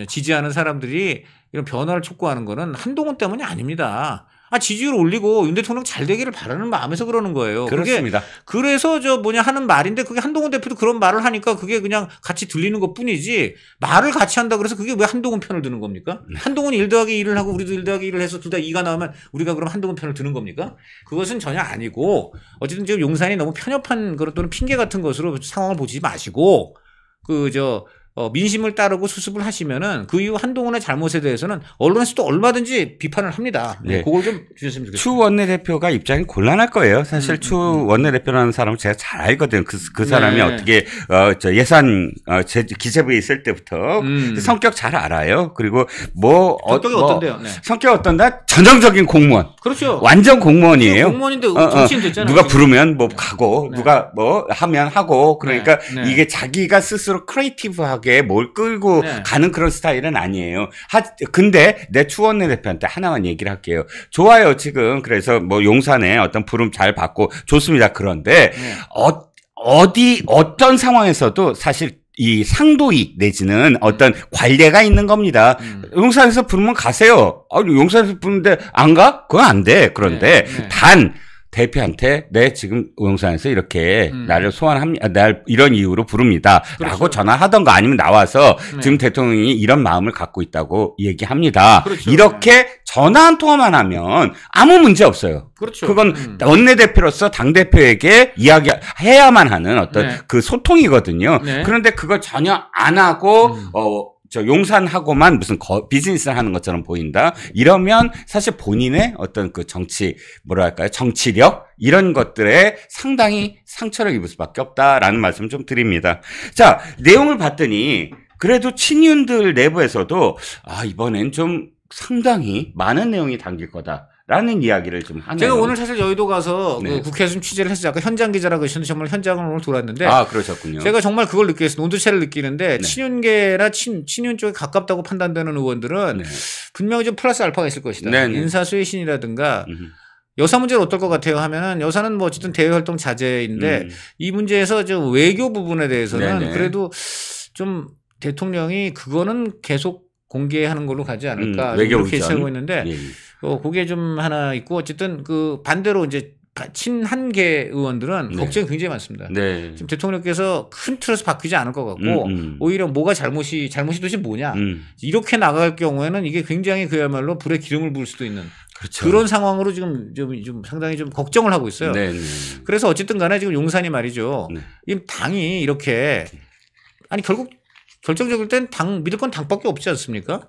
지지하는 사람들이 이런 변화를 촉구하는 거는 한동훈 때문이 아닙니다. 지지율 올리고 윤 대통령 잘 되기를 바라는 마음에서 그러는 거예요. 그렇습니다. 그래서 하는 말인데 그게 한동훈 대표도 그런 말을 하니까 그게 그냥 같이 들리는 것 뿐이지 말을 같이 한다 그래서 그게 왜 한동훈 편을 드는 겁니까? 한동훈이 1 더하기 1을 하고 우리도 1 더하기 1을 해서 둘 다 2가 나오면 우리가 그럼 한동훈 편을 드는 겁니까? 그것은 전혀 아니고 어쨌든 지금 용산이 너무 편협한 그런 또는 핑계 같은 것으로 상황을 보지 마시고 민심을 따르고 수습을 하시면은 그 이후 한동훈의 잘못에 대해서는 언론에서도 얼마든지 비판을 합니다. 네. 그걸 좀 주셨으면 좋겠습니다. 추 원내대표가 입장이 곤란할 거예요. 사실 추 원내대표라는 사람을 제가 잘 알거든요. 그 사람이 네. 어떻게 예산 기재부에 있을 때부터 성격 잘 알아요. 그리고 성격이 어떤데요? 네. 성격 어떤다? 전형적인 공무원. 그렇죠. 완전 공무원이에요. 공무원인데 정치인 됐잖아요. 누가 부르면 뭐 가고 누가 뭐 하면 하고 그러니까 네. 이게 자기가 스스로 크리에이티브하게 뭘 끌고 가는 그런 스타일은 아니에요. 근데 내 추 원내대표한테 하나만 얘기를 할게요. 좋아요 지금 그래서 뭐 용산에 어떤 부름 잘 받고 좋습니다. 그런데 어떤 상황에서도 사실 이 상도이 내지는 어떤 관례가 있는 겁니다. 용산에서 부르면 가세요. 용산에서 부르는데 안 가? 그건 안 돼. 그런데 단 대표한테 지금 용산에서 이렇게 나를 소환합니다. 날 이런 이유로 부릅니다. 그렇죠. 라고 전화하던가 아니면 나와서 지금 대통령이 이런 마음을 갖고 있다고 얘기합니다. 그렇죠. 이렇게 전화 한 통화만 하면 아무 문제 없어요. 그렇죠. 그건 원내대표로서 당대표에게 이야기해야만 하는 어떤 그 소통이거든요. 네. 그런데 그걸 전혀 안 하고 용산하고만 무슨 비즈니스를 하는 것처럼 보인다. 이러면 사실 본인의 어떤 그 정치력 이런 것들에 상당히 상처를 입을 수밖에 없다라는 말씀 좀 드립니다. 자, 내용을 봤더니 그래도 친윤들 내부에서도 이번엔 좀 상당히 많은 내용이 담길 거다. 라는 이야기를 좀 하네요. 제가 오늘 사실 여의도 가서 네. 그 국회에서 좀 취재를 해서 아까 현장 기자라고 하셨는데 정말 현장을 오늘 돌았는데 아, 그러셨군요. 제가 정말 그걸 느꼈어요. 온도차를 느끼는데 네. 친윤계나 친윤 쪽에 가깝다고 판단되는 의원들은 네. 분명히 좀 플러스 알파가 있을 것이다. 네, 네. 인사수의 신이라든가 여사 문제는 어떨 것 같아요 하면은 여사는 뭐 어쨌든 대외 활동 자제인데 이 문제에서 저 외교 부분에 대해서는 네네. 그래도 좀 대통령이 그거는 계속 공개하는 걸로 가지 않을까 외교 이렇게 의전. 예측하고 있는데 예. 그게 좀 하나 있고 어쨌든 그 반대로 이제 친한계 의원들은 네. 걱정이 굉장히 많습니다. 네. 지금 대통령께서 큰 틀에서 바뀌지 않을 것 같고 오히려 뭐가 잘못이 도대체 뭐냐 이렇게 나갈 경우에는 이게 굉장히 그야말로 불에 기름을 부을 수도 있는 그렇죠. 그런 상황으로 지금 좀 상당히 좀 걱정을 하고 있어요. 네, 네. 그래서 어쨌든 간에 지금 용산이 말이죠. 네. 이 당이 이렇게 아니 결국 결정적일 땐 믿을 건 당밖에 없지 않습니까?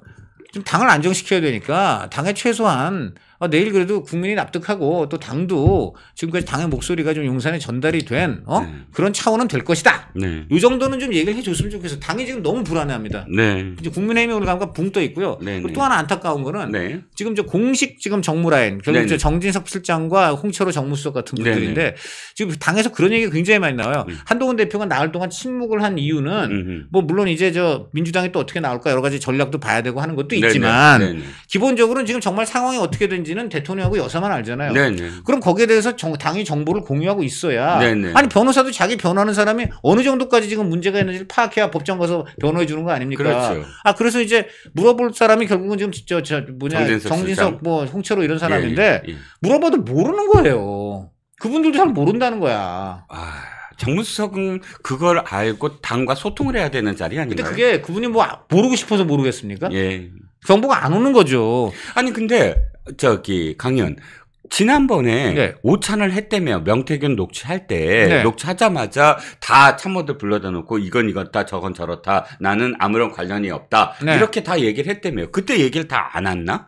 좀 당을 안정시켜야 되니까 당에 최소한 내일 그래도 국민이 납득하고 또 당도 지금까지 당의 목소리가 좀 용산에 전달이 된 네. 그런 차원은 될 것이다. 네. 이 정도는 좀 얘기를 해줬으면 좋겠어요. 당이 지금 너무 불안해합니다. 네. 이제 국민의힘이 오늘 가니까 붕 떠 있고요. 네, 그리고 네. 또 하나 안타까운 거는 네. 지금 저 공식 지금 정무라인 결국 네, 네. 정진석 실장과 홍철호 정무수석 같은 네, 분들인데 네. 지금 당에서 그런 얘기가 굉장히 많이 나와요. 한동훈 대표가 나흘 동안 침묵을 한 이유는 뭐 물론 이제 저 민주당이 또 어떻게 나올까 여러 가지 전략도 봐야 되고 하는 것도 네, 있지만 네, 네. 기본적으로는 지금 정말 상황이 어떻게 된지는 대통령하고 여사만 알잖아요. 네, 네. 그럼 거기에 대해서 당이 정보를 공유하고 있어야 네, 네. 아니 변호사도 자기 변호하는 사람이 어느 정도까지 지금 문제가 있는지 파악해야 법정 가서 변호해 주는 거 아닙니까? 그렇죠. 그래서 이제 물어볼 사람이 결국은 지금 정진석 실장. 뭐 홍철호 이런 사람인데 예, 예. 물어봐도 모르는 거예요. 그분들도 잘 모른다는 거야. 정무수석은 그걸 알고 당과 소통을 해야 되는 자리 근데 아닌가요? 그게 그분이 뭐 모르고 싶어서 모르겠습니까? 예. 정보가 안 오는 거죠. 아니 근데 강현 지난번에 네. 오찬을 했다며 명태균 녹취할 때 네. 녹취하자마자 다 참모들 불러다 놓고 이건 이렇다 저건 저렇다 나는 아무런 관련이 없다 네. 이렇게 다 얘기를 했다며 그때 얘기를 다 안 했나?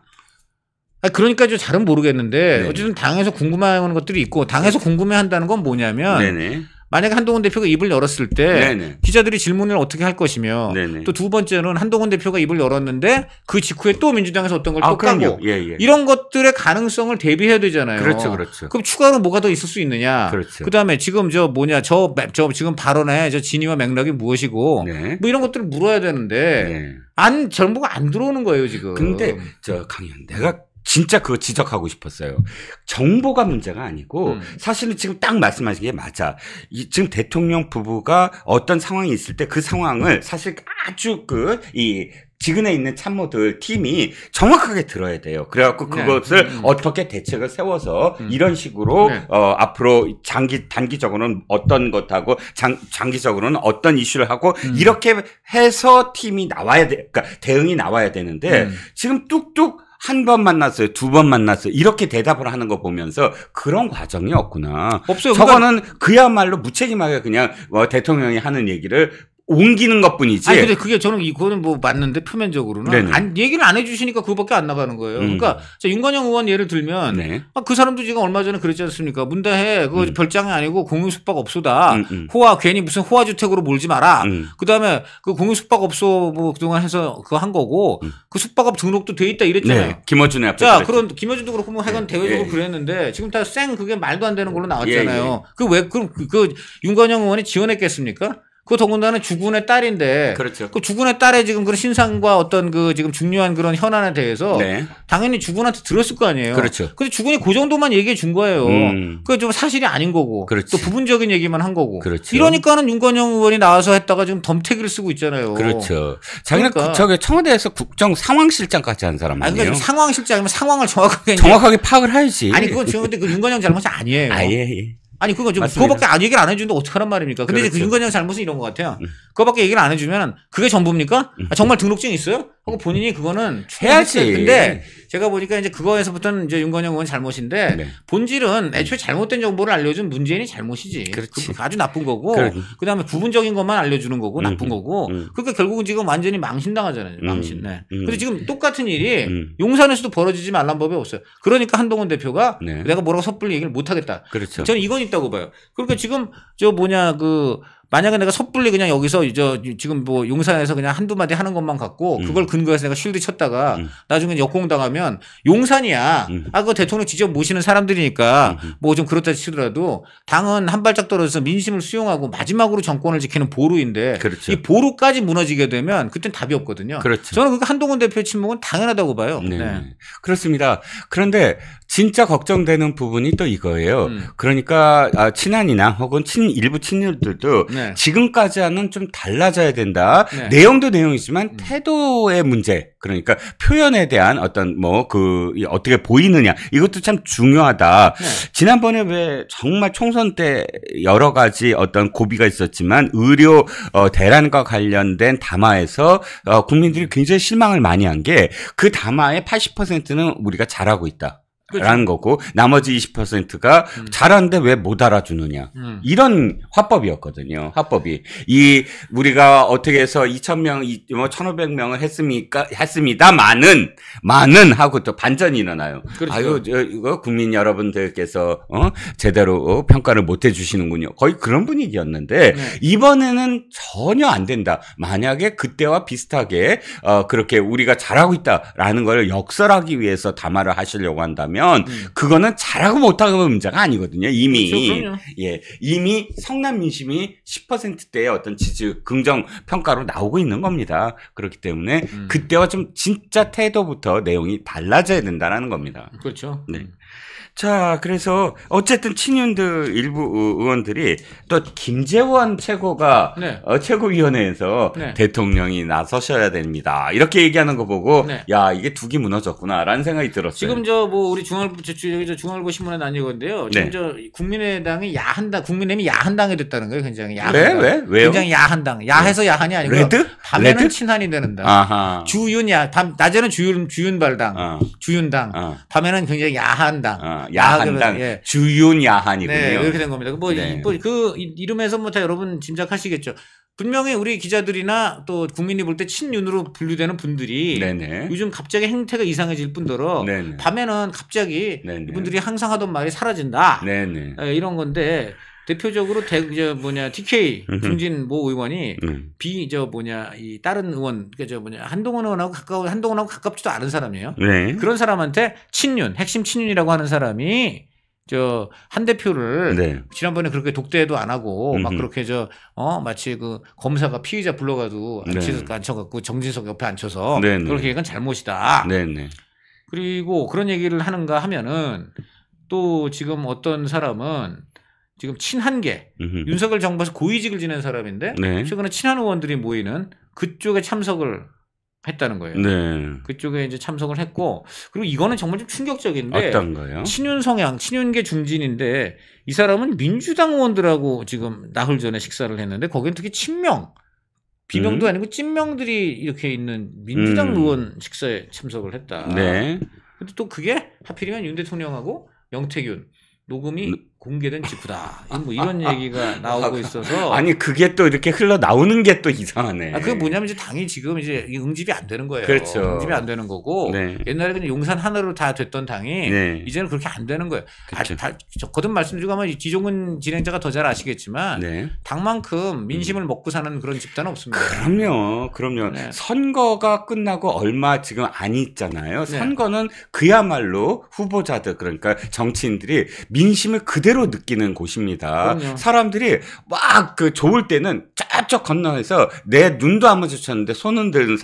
그러니까 좀 잘은 모르겠는데 네. 어쨌든 당에서 궁금해하는 것들이 있고 당에서 궁금해한다는 건 뭐냐면 네네. 만약에 한동훈 대표가 입을 열었을 때 네네. 기자들이 질문을 어떻게 할 것이며 네네. 또 두 번째는 한동훈 대표가 입을 열었는데 그 직후에 또 민주당에서 어떤 걸 또 까고 그럼요. 예, 예. 이런 것들의 가능성을 대비해야 되잖아요. 그렇죠, 그렇죠. 그럼 추가로 뭐가 더 있을 수 있느냐? 그렇죠. 그다음에 지금 저 지금 발언의 저 진위와 맥락이 무엇이고 네. 뭐 이런 것들을 물어야 되는데 네. 정보가 안 들어오는 거예요 지금. 근데 강현 내가 진짜 그거 지적하고 싶었어요. 정보가 문제가 아니고 사실은 지금 딱 말씀하신 게 맞아. 지금 대통령 부부가 어떤 상황이 있을 때 그 상황을 사실 아주 지근에 있는 참모들 팀이 정확하게 들어야 돼요. 그래갖고 그것을 어떻게 대책을 세워서 이런 식으로 앞으로 단기적으로는 어떤 것하고 장기적으로는 어떤 이슈를 하고 이렇게 해서 팀이 나와야 돼. 그러니까 대응이 나와야 되는데 지금 뚝뚝 한 번 만났어요. 두 번 만났어요. 이렇게 대답을 하는 거 보면서 그런 과정이 없구나. 없어요. 저거는 그야말로 무책임하게 그냥 대통령이 하는 얘기를 옮기는 것뿐이지. 아니 근데 그거는 뭐 맞는데 표면적으로는 네네. 얘기를 안 해주시니까 그거밖에 안 나가는 거예요. 그러니까 윤건영 의원 예를 들면 네. 그 사람도 지금 얼마 전에 그랬지 않습니까? 문다해 그거 별장이 아니고 공유숙박업소다. 괜히 무슨 호화주택으로 몰지 마라. 그다음에 그 공유숙박업소 뭐 그동안 해서 그거 한 거고 그 숙박업 등록도 돼 있다 이랬잖아요. 네. 김어준의 앞에. 자, 그런 김여준도 그렇고 뭐 하여간 대외적으로 네. 그랬는데 지금 다 그게 말도 안 되는 걸로 나왔잖아요. 그럼 윤건영 의원이 지원했겠습니까? 그 더군다나 주군의 딸인데. 그렇죠. 그 주군의 딸의 지금 그런 신상과 어떤 지금 중요한 그런 현안에 대해서. 네. 당연히 주군한테 들었을 거 아니에요. 그렇죠. 근데 주군이 그 정도만 얘기해 준 거예요. 그게 좀 사실이 아닌 거고. 그렇지. 또 부분적인 얘기만 한 거고. 그렇죠. 이러니까는 윤건영 의원이 나와서 했다가 지금 덤태기를 쓰고 있잖아요. 그렇죠. 자기는 그러니까. 청와대에서 국정 상황실장까지 한 사람 아니에요? 그러니까 상황실장이면 상황을 정확하게 파악을 해야지. 아니 그건 지금 근데 그 윤건영 잘못이 아니에요. 예. 아니 그거 좀 맞습니다. 그거밖에 얘기를 안 해주는데 어떡하란 말입니까? 근데 이제 그 그렇죠. 윤건영 잘못은 이런 것 같아요. 그거밖에 얘기를 안 해주면 그게 전부입니까? 정말 등록증 있어요? 하고 본인이 그거는 해야지. 근데 제가 보니까 이제 그거에서부터는 이제 윤건영 의원 잘못인데 네. 본질은 애초에 잘못된 정보를 알려준 문재인이 잘못이지. 그렇지. 그거 아주 나쁜 거고. 그래. 그다음에 부분적인 것만 알려주는 거고 나쁜 거고. 그러니까 결국은 지금 완전히 망신당하잖아요. 망신. 네. 근데 지금 똑같은 일이 용산에서도 벌어지지 말란 법이 없어요. 그러니까 한동훈 대표가 네. 내가 뭐라고 섣불리 얘기를 못 하겠다. 그렇죠. 저는 이건 있다고 봐요. 그러니까 지금 만약에 내가 섣불리 그냥 여기서 지금 뭐 용산에서 그냥 한두 마디 하는 것만 갖고 그걸 근거해서 내가 쉴드 쳤다가 나중에 역공당하면 용산이야. 그 대통령 직접 모시는 사람들이니까 뭐 좀 그렇다 치더라도 당은 한 발짝 떨어져서 민심을 수용하고 마지막으로 정권을 지키는 보루인데 그렇죠. 이 보루까지 무너지게 되면 그땐 답이 없거든요. 그렇죠. 저는 그 한동훈 대표의 침묵은 당연하다고 봐요. 네. 네. 그렇습니다. 그런데 진짜 걱정되는 부분이 또 이거예요. 그러니까 친한이나 혹은 일부 친일들도 네. 지금까지와는 좀 달라져야 된다. 네. 내용도 내용이지만 태도의 문제, 그러니까 표현에 대한 어떤 어떻게 보이느냐, 이것도 참 중요하다. 네. 지난번에 왜 정말 총선 때 여러 가지 어떤 고비가 있었지만 의료 대란과 관련된 담화에서 국민들이 굉장히 실망을 많이 한 게 그 담화의 80%는 우리가 잘하고 있다. 그렇죠. 라는 거고 나머지 20%가 잘하는데 왜 못 알아주느냐 이런 화법이었거든요. 화법이 우리가 어떻게 해서 2,000명, 1,500명을 했습니다만은 하고 또 반전이 일어나요. 그렇죠. 아유 이거 국민 여러분들께서 제대로 평가를 못 해주시는군요. 거의 그런 분위기였는데 네. 이번에는 전혀 안 된다. 만약에 그때와 비슷하게 그렇게 우리가 잘하고 있다라는 걸 역설하기 위해서 담화를 하시려고 한다면 그거는 잘하고 못하고 문제가 아니거든요. 이미 그렇죠, 이미 성남 민심이 10%대의 어떤 긍정 평가로 나오고 있는 겁니다. 그렇기 때문에 그때와 좀 진짜 태도부터 내용이 달라져야 된다라는 겁니다. 그렇죠. 네. 자, 그래서 어쨌든 친윤들 일부 의원들이 또 김재원 최고가 네. 최고위원회에서 네. 대통령이 나서셔야 됩니다. 이렇게 얘기하는 거 보고 네. 야, 이게 둑이 무너졌구나라는 생각이 들었어요. 지금 우리 중앙일보 신문에 난 얘기인데요. 네. 지금 국민의당이 야한당, 국민의힘이 야한당이 됐다는 거예요. 굉장히 야한당. 왜요? 굉장히 야한당. 야해서 야한이 아니고 레드? 밤에는 레드? 친한이 되는다. 아하. 낮에는 주윤발당, 주윤당. 밤에는 굉장히 야한당. 야한당, 예. 주윤 야한이군요. 네, 이렇게 된 겁니다. 네. 그 이름에서 다 여러분 짐작하시겠죠. 분명히 우리 기자들이나 또 국민이 볼 때 친윤으로 분류되는 분들이 네네. 요즘 갑자기 행태가 이상해질 뿐더러 네네. 밤에는 갑자기 네네. 이분들이 항상 하던 말이 사라진다. 네네. 이런 건데 대표적으로 TK 중진 모 의원이 이 다른 의원 한동훈하고 가깝지도 않은 사람이에요. 네. 그런 사람한테 핵심 친윤이라고 하는 사람이 한 대표를 네. 지난번에 그렇게 독대도 안 하고 막 그렇게 마치 그 검사가 피의자 불러가지고 앉혀갖고 정진석 옆에 앉혀서 네네. 그렇게 얘기한 잘못이다. 네네. 그리고 그런 얘기를 하는가 하면은 또 지금 어떤 사람은 지금 친한계 윤석열 정부에서 고위직을 지낸 사람인데 네. 최근에 친한 의원들이 모이는 그쪽에 참석을 했다는 거예요. 네. 그쪽에 이제 참석을 했고 그리고 이거는 정말 좀 충격적인데 어떤 거요? 친윤 성향, 친윤계 중진인데 이 사람은 민주당 의원들하고 지금 나흘 전에 식사를 했는데 거기는 특히 친명, 비명도 아니고 찐명들이 이렇게 있는 민주당 의원 식사에 참석을 했다. 네. 근데 또 그게 하필이면 윤 대통령하고 명태균 녹음이 공개된 직후다. 뭐 이런 얘기가 나오고 있어서. 아니, 그게 또 이렇게 흘러 나오는 게 또 이상하네. 그게 뭐냐면 이제 당이 지금 이제 응집이 안 되는 거예요. 그렇죠. 응집이 안 되는 거고. 네. 옛날에 그냥 용산 하나로 다 됐던 당이 네. 이제는 그렇게 안 되는 거예요. 그렇죠. 거듭 말씀드리고 하면 지종근 진행자가 더 잘 아시겠지만 네. 당만큼 민심을 먹고 사는 그런 집단은 없습니다. 그럼요. 네. 선거가 끝나고 얼마 지금 안 있잖아요. 네. 선거는 그야말로 후보자들, 그러니까 정치인들이 민심을 그대로 느끼는 곳입니다. 그럼요. 사람들이 막 좋을 때는 저쪽 건너에서 내 눈도 안 마주쳤는데 손 흔드는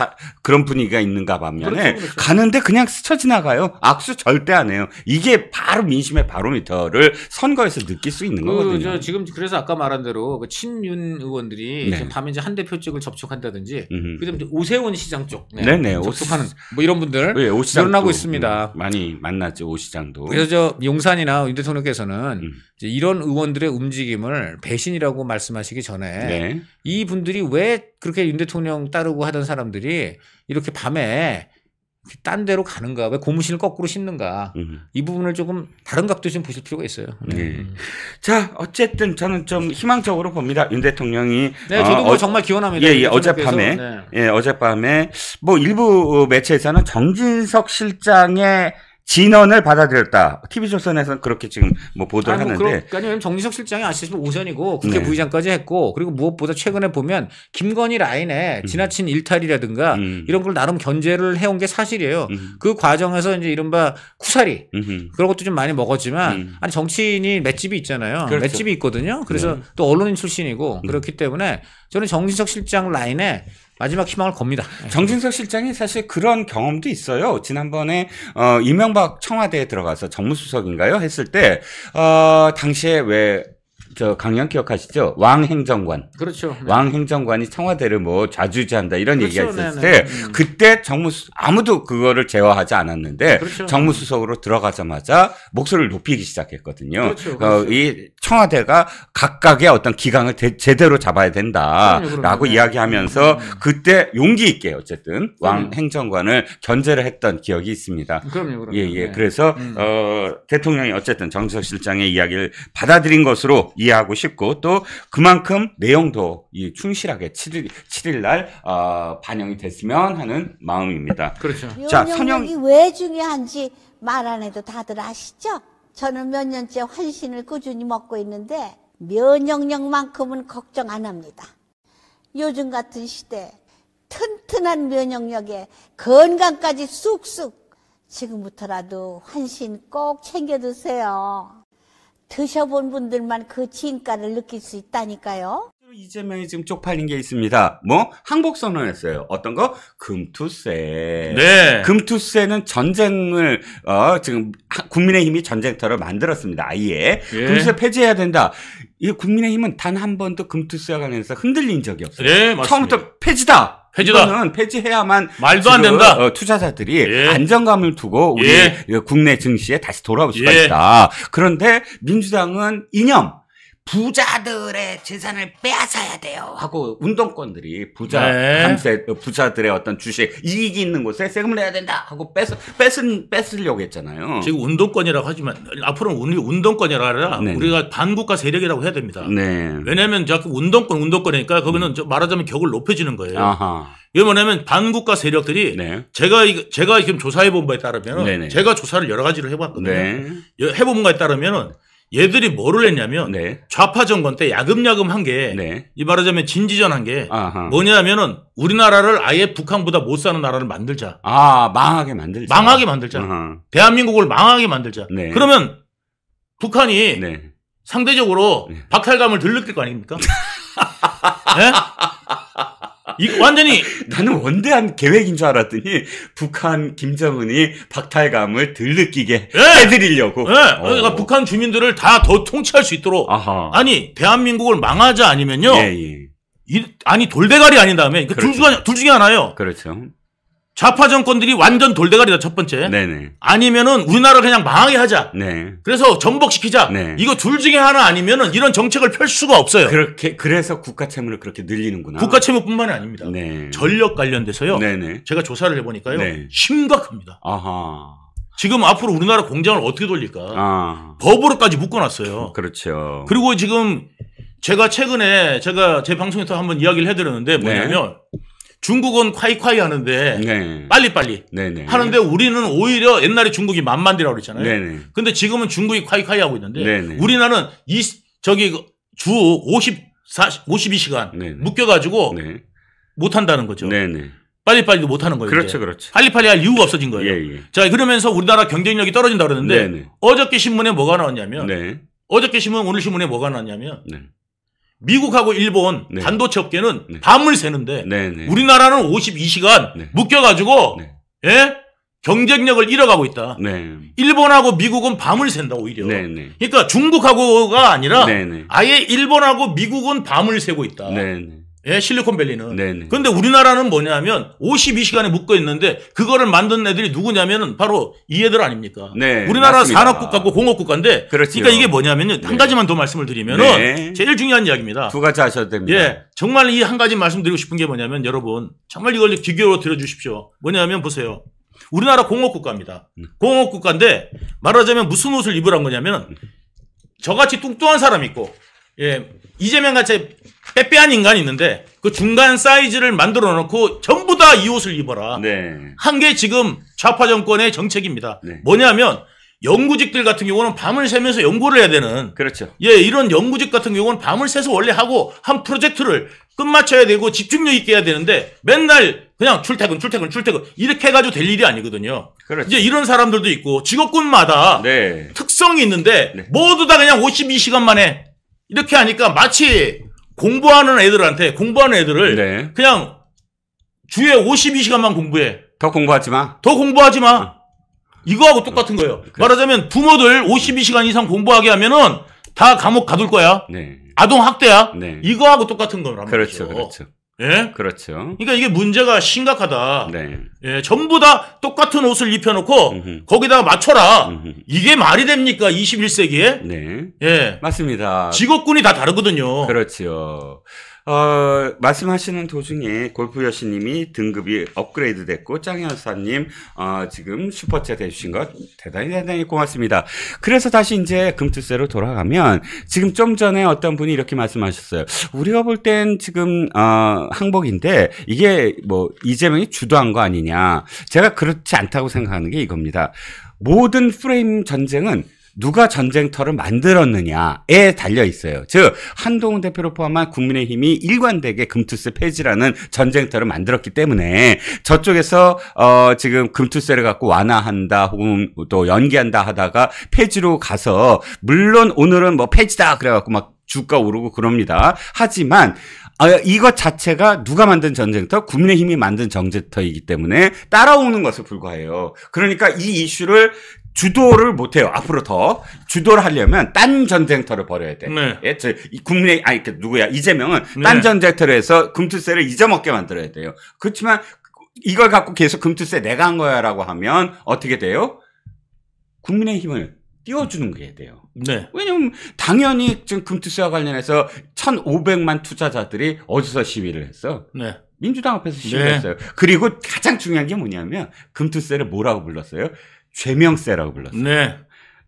그런 분위기가 있는가 반면에 그렇죠. 가는데 그냥 스쳐 지나가요. 악수 절대 안 해요. 이게 바로 민심의 바로미터를 선거에서 느낄 수 있는 거거든요. 지금 그래서 아까 말한 대로 그 친윤 의원들이 네. 지금 밤에 이제 한 대표쪽을 접촉한다든지 그다음에 오세훈 시장 쪽 네네. 접촉하는 뭐 이런 분들 늘어나고 있습니다. 많이 만나죠, 오 시장도. 그래서 용산이나 윤 대통령께서는 이제 이런 의원들의 움직임을 배신이라고 말씀하시기 전에 네. 이 분들이 왜 그렇게 윤 대통령 따르고 하던 사람들이 이렇게 밤에 딴 데로 가는가, 왜 고무신을 거꾸로 신는가, 이 부분을 조금 다른 각도에서 좀 보실 필요가 있어요. 네. 자, 어쨌든 저는 좀 희망적으로 봅니다. 윤 대통령이. 네, 저도 뭐 정말 기원합니다. 어젯밤에 뭐 일부 매체에서는 정진석 실장의 진언을 받아들였다. TV조선에서는 그렇게 지금 뭐 보도를 하는데. 그러니까 정진석 실장이 아시다시피 오선이고 국회 네. 부의장까지 했고 그리고 무엇보다 최근에 보면 김건희 라인에 지나친 일탈이라든가 이런 걸 나름 견제를 해온 게 사실이에요. 그 과정에서 이제 이른바 쿠사리 그런 것도 좀 많이 먹었지만 아니 정치인이 맷집이 있잖아요. 그렇죠. 맷집이 있거든요. 그래서 또 언론인 출신이고 그렇기 때문에 저는 정진석 실장 라인에 마지막 희망을 겁니다. 정진석 실장이 사실 그런 경험도 있어요. 지난번에 이명박 청와대에 들어가서 정무수석인가요? 했을 때 당시에 왜 저 강연 기억하시죠? 왕행정관. 그렇죠. 네. 왕행정관이 청와대를 뭐 좌지우지한다 이런 그렇죠. 얘기가 있었을 네네. 때 그때 아무도 그거를 제어하지 않았는데 그렇죠. 정무수석으로 들어가자마자 목소리를 높이기 시작했거든요. 그렇죠. 그렇죠. 이 청와대가 각각의 어떤 기강을 제대로 잡아야 된다라고 그럼요. 이야기하면서 그때 용기 있게 어쨌든 왕행정관을 견제를 했던 기억이 있습니다. 그럼요. 예. 네. 그래서 대통령이 어쨌든 정진석 실장의 이야기를 받아들인 것으로 이해하고 싶고 또 그만큼 내용도 충실하게 7일 날 반영이 됐으면 하는 마음입니다. 그렇죠. 자, 면역력이 왜 중요한지 말 안 해도 다들 아시죠? 저는 몇 년째 환신을 꾸준히 먹고 있는데 면역력만큼은 걱정 안 합니다. 요즘 같은 시대 튼튼한 면역력에 건강까지 쑥쑥 지금부터라도 환신 꼭 챙겨 드세요. 드셔본 분들만 그 진가를 느낄 수 있다니까요. 이재명이 지금 쪽팔린 게 있습니다. 뭐 항복 선언했어요. 어떤 거? 금투세. 네. 금투세는 전쟁을 지금 국민의힘이 전쟁터를 만들었습니다. 아예 예. 금투세 폐지해야 된다. 이 국민의힘은 단 한 번도 금투세와 관련해서 흔들린 적이 없어요. 네, 맞습니다. 처음부터 폐지다. 폐지다. 이거는 폐지해야만 말도 안 지금, 된다. 투자자들이 예. 안정감을 두고 우리 국내 증시에 다시 돌아올 수가 예. 있다. 그런데 민주당은 이념 부자들의 재산을 빼앗아야 돼요 하고 운동권들이 부자들의 어떤 주식 이익이 있는 곳에 세금을 내야 된다 하고 뺏으려고 했잖아요. 지금 운동권이라고 하지만 앞으로는 우리 운동권이라 아니라 네네. 우리가 반국가 세력이라고 해야 됩니다. 네. 왜냐하면 자꾸 운동권이니까 거기는 말하자면 격을 높여지는 거예요. 아하. 이게 뭐냐면 반국가 세력들이 네. 제가 지금 조사해본 바에 따르면 네네. 제가 조사를 여러 가지를 해봤거든요. 네. 해본 바에 따르면 얘들이 뭐를 했냐면 네. 좌파 정권 때 야금야금 한 게 네. 이 말하자면 진지전 한 게 아하. 뭐냐면은 우리나라를 아예 북한보다 못 사는 나라를 만들자. 망하게 만들자. 망하게 만들자. 아하. 대한민국을 망하게 만들자. 네. 그러면 북한이 네. 상대적으로 박탈감을 덜 느낄 거 아닙니까? 네? 완전히 나는 원대한 계획인 줄 알았더니 북한 김정은이 박탈감을 덜 느끼게 해드리려고. 그러니까 북한 주민들을 다 더 통치할 수 있도록. 아하. 아니 대한민국을 망하자 아니면요. 예. 아니 돌대가리 아닌 다음에 그렇죠. 둘 중에 하나요. 그렇죠. 좌파 정권들이 완전 돌대가리다 첫 번째. 네네. 아니면은 우리나라를 그냥 망하게 하자. 네. 그래서 전복시키자. 네. 이거 둘 중에 하나 아니면은 이런 정책을 펼 수가 없어요. 그래서 국가 채무를 그렇게 늘리는구나. 국가 채무뿐만이 아닙니다. 네. 전력 관련돼서요. 네네. 제가 조사를 해보니까요. 네. 심각합니다. 아하. 지금 앞으로 우리나라 공장을 어떻게 돌릴까. 법으로까지 묶어놨어요. 그렇죠. 그리고 지금 제가 최근에 제 방송에서 한번 이야기를 해드렸는데 뭐냐면 중국은 콰이콰이 하는데 네. 빨리빨리 네네. 하는데 우리는 오히려 옛날에 중국이 만만디라고 그랬잖아요. 네네. 근데 지금은 중국이 콰이콰이 하고 있는데 네네. 우리나라는 주 52시간 네네. 묶여가지고 네. 못한다는 거죠. 네네. 빨리빨리도 못하는 거예요. 그렇죠, 이제. 그렇죠. 빨리빨리 할 이유가 없어진 거예요. 예. 자, 그러면서 우리나라 경쟁력이 떨어진다 그러는데 네네. 어저께 신문에 뭐가 나왔냐면 네. 어저께 오늘 신문에 뭐가 나왔냐면 네. 미국하고 일본 네. 반도체 업계는 네. 밤을 새는데 네네. 우리나라는 52시간 네. 묶여가지고 네. 예? 경쟁력을 잃어가고 있다. 네. 일본하고 미국은 밤을 샌다 오히려. 네네. 그러니까 중국하고가 아니라 네네. 아예 일본하고 미국은 밤을 새고 있다. 네네. 예, 실리콘밸리는. 네네. 그런데 우리나라는 뭐냐면 52시간에 묶어 있는데 그거를 만든 애들이 누구냐면은 바로 이 애들 아닙니까? 네, 우리나라 맞습니다. 산업국가고 공업국가인데 그렇죠. 그러니까 이게 뭐냐면요. 한 네. 가지만 더 말씀을 드리면은 네. 제일 중요한 이야기입니다. 두 가지 하셔도 됩니다. 예. 정말 이 한 가지 말씀드리고 싶은 게 뭐냐면 여러분 정말 이걸 귀교로 들어주십시오. 뭐냐면 보세요. 우리나라 공업국가입니다. 공업국가인데 말하자면 무슨 옷을 입으란 거냐면 저같이 뚱뚱한 사람 있고 예. 이재명 같이 빼빼한 인간이 있는데 그 중간 사이즈를 만들어 놓고 전부 다 이 옷을 입어라. 네. 한 게 지금 좌파 정권의 정책입니다. 네. 뭐냐면 연구직들 같은 경우는 밤을 새면서 연구를 해야 되는. 그렇죠. 예, 이런 연구직 같은 경우는 밤을 새서 원래 하고 한 프로젝트를 끝마쳐야 되고 집중력 있게 해야 되는데 맨날 그냥 출퇴근 이렇게 해가지고 될 일이 아니거든요. 그렇죠. 이제 이런 사람들도 있고 직업군마다 네. 특성이 있는데 네. 모두 다 그냥 52시간 만에 이렇게 하니까 마치 공부하는 애들을 네. 그냥 주에 52시간만 공부해. 더 공부하지 마. 더 공부하지 마. 이거하고 똑같은 거예요. 말하자면 부모들 52시간 이상 공부하게 하면은 다 감옥 가둘 거야. 네. 아동 학대야. 네. 이거하고 똑같은 거란 그렇죠. 말이죠. 그렇죠. 예? 그렇죠. 그러니까 이게 문제가 심각하다. 네. 예, 전부 다 똑같은 옷을 입혀놓고 음흠. 거기다가 맞춰라. 음흠. 이게 말이 됩니까? 21세기에? 네. 예. 맞습니다. 직업군이 다 다르거든요. 그렇죠. 말씀하시는 도중에 골프 여신님이 등급이 업그레이드 됐고, 짱현사님, 지금 슈퍼챗 해주신 것 대단히 고맙습니다. 그래서 다시 이제 금투세로 돌아가면, 지금 좀 전에 어떤 분이 이렇게 말씀하셨어요. 우리가 볼 땐 지금, 항복인데, 이게 뭐, 이재명이 주도한 거 아니냐. 제가 그렇지 않다고 생각하는 게 이겁니다. 모든 프레임 전쟁은 누가 전쟁터를 만들었느냐에 달려 있어요. 즉 한동훈 대표를 포함한 국민의힘이 일관되게 금투세 폐지라는 전쟁터를 만들었기 때문에 저쪽에서 지금 금투세를 갖고 완화한다 혹은 또 연기한다 하다가 폐지로 가서 물론 오늘은 뭐 폐지다 그래갖고 막 주가 오르고 그럽니다. 하지만 이것 자체가 누가 만든 전쟁터? 국민의힘이 만든 전쟁터이기 때문에 따라오는 것에 불과해요. 그러니까 이 이슈를 주도를 못해요. 앞으로 더 주도를 하려면 딴 전쟁터를 벌여야 돼. 네. 예, 누구야? 이재명은 네. 딴 전쟁터를 해서 금투세를 잊어먹게 만들어야 돼요. 그렇지만 이걸 갖고 계속 금투세 내가 한 거야라고 하면 어떻게 돼요? 국민의힘을 띄워주는 게 돼요. 네. 왜냐면 당연히 지금 금투세와 관련해서 1,500만 투자자들이 어디서 시위를 했어? 네. 민주당 앞에서 시위를 했어요. 그리고 가장 중요한 게 뭐냐면 금투세를 뭐라고 불렀어요? 죄명세라고 불렀어요. 네.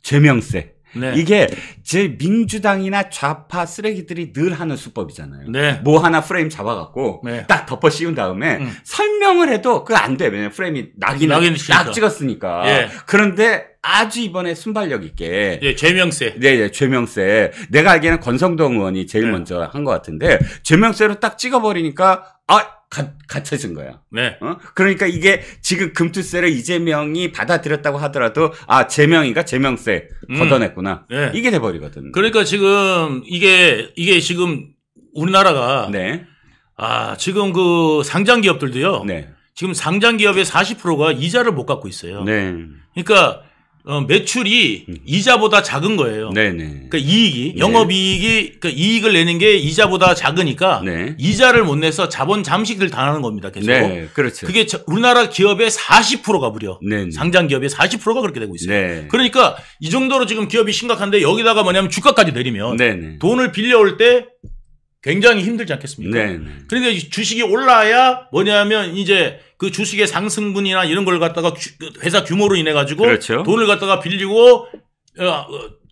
죄명세. 네. 이게 제 민주당이나 좌파 쓰레기들이 늘 하는 수법이잖아요. 네. 뭐 하나 프레임 잡아갖고 네. 딱 덮어 씌운 다음에 설명을 해도 그거 안 돼. 왜냐면 프레임이 낙인을 낙인이니까. 딱 찍었으니까. 예. 그런데 아주 이번에 순발력 있게 예, 죄명세. 네, 죄명세. 내가 알기에는 권성동 의원이 제일 네. 먼저 한 것 같은데 죄명세로 딱 찍어버리니까 갇혀진 거야. 네. 그러니까 이게 지금 금투세를 이재명이 받아들였다고 하더라도 재명이가 죄명세 걷어냈구나. 네. 이게 돼버리거든. 그러니까 지금 이게 지금 우리나라가 네, 지금 그 상장 기업들도요. 네, 지금 상장 기업의 40%가 이자를 못 갖고 있어요. 네, 그러니까 매출이 이자보다 작은 거예요. 네, 네. 그러니까 이익이 네. 영업이익이 그러니까 이익을 내는 게 이자보다 작으니까 네. 이자를 못 내서 자본 잠식을 당하는 겁니다. 계속. 네, 그렇죠. 그게 우리나라 기업의 40%가 무려 네, 네. 상장 기업의 40%가 그렇게 되고 있어요. 네. 그러니까 이 정도로 지금 기업이 심각한데 여기다가 뭐냐면 주가까지 내리면 네, 네. 돈을 빌려올 때 굉장히 힘들지 않겠습니까? 네, 네. 그러니까 이 주식이 올라야 뭐냐면 이제 그 주식의 상승분이나 이런 걸 갖다가 회사 규모로 인해 가지고 그렇죠. 돈을 갖다가 빌리고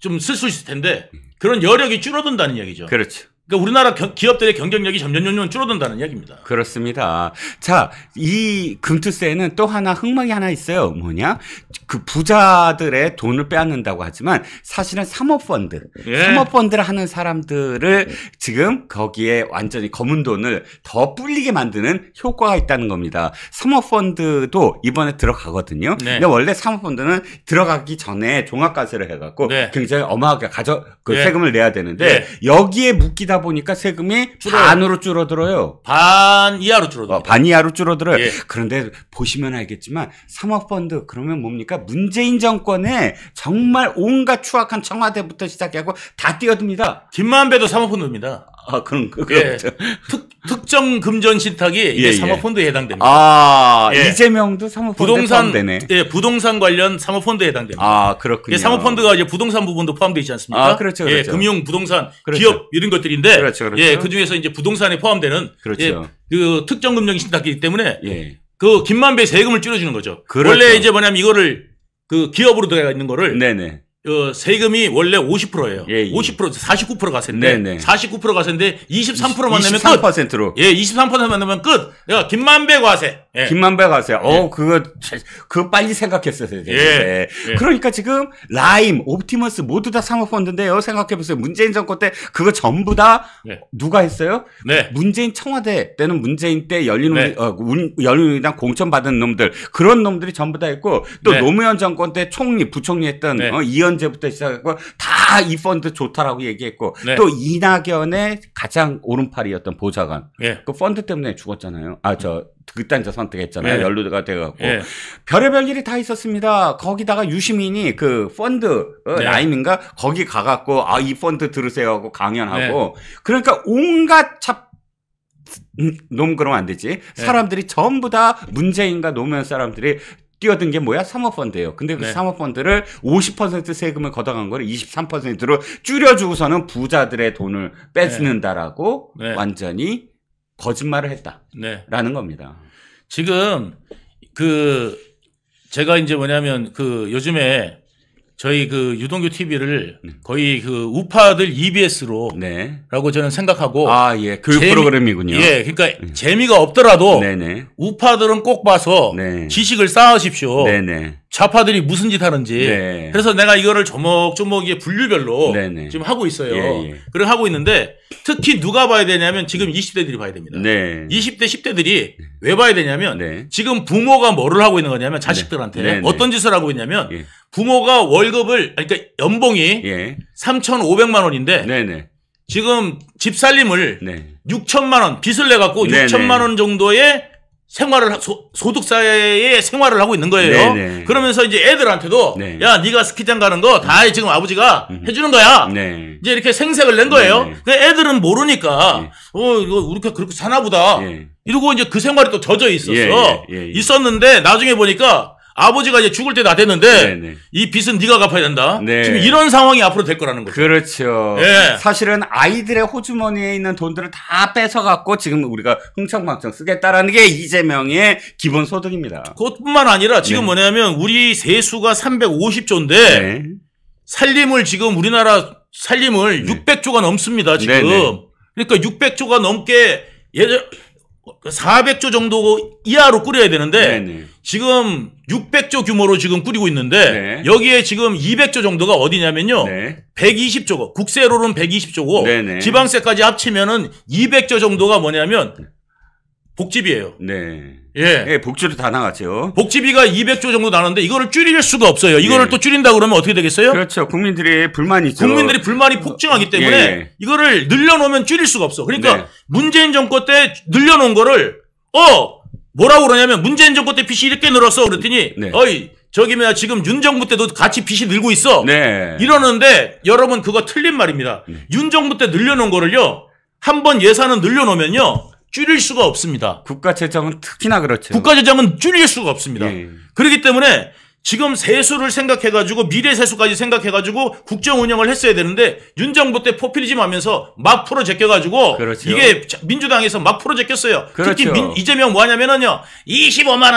좀 쓸 수 있을 텐데 그런 여력이 줄어든다는 얘기죠. 그렇죠. 그러니까 우리나라 기업들의 경쟁력이 점점 줄어든다는 이야기입니다. 그렇습니다. 자, 이 금투세에는 또 하나 흑막이 하나 있어요. 뭐냐? 그 부자들의 돈을 빼앗는다고 하지만 사실은 사모펀드, 예. 사모펀드를 하는 사람들을 지금 거기에 완전히 검은 돈을 더 불리게 만드는 효과가 있다는 겁니다. 사모펀드도 이번에 들어가거든요. 네. 근데 원래 사모펀드는 들어가기 전에 종합과세를 해갖고 네. 굉장히 어마하게 네. 세금을 내야 되는데 네. 여기에 묶이다 보니까 세금이 줄어요. 반으로 줄어들어요. 반 이하로 줄어듭니다. 반 이하로 줄어들어요. 예. 그런데 보시면 알겠지만 사모펀드 그러면 뭡니까? 문재인 정권에 정말 온갖 추악한 청와대부터 시작하고 다 뛰어듭니다. 김만배도 사모펀드입니다. 그럼 예. 특정 금전 신탁이 이게 예. 사모펀드에 해당됩니다. 예. 이재명도 사모펀드에 부동산 포함되네. 예, 부동산 관련 사모펀드에 해당됩니다. 그렇군요. 예, 사모펀드가 이제 부동산 부분도 포함되어 있지 않습니까? 그렇죠, 예, 그렇죠. 금융, 부동산, 그렇죠. 기업 이런 것들인데, 그렇죠, 그렇죠. 예, 그 중에서 이제 부동산에 포함되는 그렇죠. 예, 그 특정 금융 신탁이기 때문에 예. 그 김만배 세금을 줄여주는 거죠. 그렇죠. 원래 이제 뭐냐면 이거를 그 기업으로 들어가 있는 거를 네네. 세금이 원래 50%예요. 예, 예. 50% 49%가 세인데 네네. 49%가 세인데 23%만 내면 끝. 23%로. 예, 23%만 내면 끝. 내가 김만배 과세. 예. 김만배 가세요. 예. 그거 빨리 생각했어요. 예. 예. 그러니까 지금 라임, 옵티머스 모두 다 사모펀드인데요. 생각해보세요. 문재인 정권 때 그거 전부 다 네. 누가 했어요? 네. 문재인 청와대 때는 문재인 때 네. 열린우리당 공천받은 놈들 그런 놈들이 전부 다 했고 또 네. 노무현 정권 때 총리, 부총리 했던 네. 이현재부터 시작했고 다 이 펀드 좋다라고 얘기했고 네. 또 이낙연의 가장 오른팔이었던 보좌관 예. 그 펀드 때문에 죽었잖아요. 그딴 선택했잖아요. 네. 연루가 돼갖고 예. 별의별 일이 다 있었습니다. 거기다가 유시민이 그 펀드 네. 라임인가 거기 가갖고 이 펀드 들으세요 하고 강연하고 네. 그러니까 온갖 놈 그러면 안 되지. 네. 사람들이 전부 다 문재인과 노무현 사람들이 뛰어든 게 뭐야? 사모펀드예요. 근데 그 네. 사모펀드를 50% 세금을 걷어간 거를 23%로 줄여주고서는 부자들의 돈을 뺏는다라고 네. 완전히 거짓말을 네. 했다라는 겁니다. 지금 제가 이제 뭐냐면 요즘에 저희 유동규 TV를 거의 우파들 EBS로 네. 라고 저는 생각하고 예. 교육 프로그램이군요. 예. 그러니까 재미가 없더라도 네네. 우파들은 꼭 봐서 네. 지식을 쌓으십시오. 네네. 좌파들이 무슨 짓 하는지. 네. 그래서 내가 이거를 조목조목 분류별로 네네. 지금 하고 있어요. 예. 그래 하고 있는데 특히 누가 봐야 되냐면 지금 20대들이 봐야 됩니다. 네. 20대, 10대들이 왜 봐야 되냐면 네. 지금 부모가 뭐를 하고 있는 거냐면 자식들한테 네. 네. 어떤 짓을 하고 있냐면 예. 부모가 월급을 그러니까 연봉이 예. 3,500만 원인데 네네. 지금 집 살림을 네. 6천만 원 빚을 내 갖고 네네. 6천만 원 정도의 생활을 소득사회의 생활을 하고 있는 거예요. 네네. 그러면서 이제 애들한테도 네. 야 네가 스키장 가는 거 다 지금 아버지가 해주는 거야. 네. 이제 이렇게 생색을 낸 거예요. 네네. 그 애들은 모르니까 네. 이거 우리가 그렇게 사나보다 예. 이러고 이제 그 생활이 또 젖어 있었어. 예. 있었는데 나중에 보니까 아버지가 이제 죽을 때 다 됐는데 네네. 이 빚은 네가 갚아야 된다. 네. 지금 이런 상황이 앞으로 될 거라는 거죠. 그렇죠. 예. 사실은 아이들의 호주머니에 있는 돈들을 다 뺏어갖고 지금 우리가 흥청망청 쓰겠다라는 게 이재명의 기본 소득입니다. 그것뿐만 아니라 지금 네. 뭐냐면 우리 세수가 350조인데 네. 살림을 지금 우리나라 살림을 600조가 넘습니다. 지금. 네네. 그러니까 600조가 넘게 400조 정도 이하로 꾸려야 되는데 네네. 지금 600조 규모로 지금 꾸리고 있는데 네. 여기에 지금 200조 정도가 어디냐면요. 네. 120조고 국세로는 120조고 네네. 지방세까지 합치면은 200조 정도가 뭐냐면 복지비예요. 네. 예. 예, 복지로 다 나갔죠. 복지비가 200조 정도 나는데 이거를 줄일 수가 없어요. 이거를 예. 또 줄인다 그러면 어떻게 되겠어요? 그렇죠. 국민들이 불만이 있죠. 국민들이 불만이 폭증하기 때문에 예. 이거를 늘려놓으면 줄일 수가 없어. 그러니까 네. 문재인 정권 때 늘려놓은 거를 뭐라고 그러냐면 문재인 정권 때 빚이 이렇게 늘었어. 그랬더니 네. 저기 뭐야 지금 윤 정부 때도 같이 빚이 늘고 있어. 네. 이러는데 여러분 그거 틀린 말입니다. 윤 정부 때 늘려놓은 거를요. 한번 예산은 늘려놓으면요. 줄일 수가 없습니다. 국가 재정은 특히나 그렇죠. 국가 재정은 줄일 수가 없습니다. 예. 그렇기 때문에 지금 세수를 생각해가지고 미래 세수까지 생각해가지고 국정 운영을 했어야 되는데 윤 정부 때 포퓰리즘 하면서 막 풀어 제껴가지고 그렇죠. 이게 민주당에서 막 풀어 제꼈어요. 그렇죠. 특히 이재명 뭐 하냐면은요 25만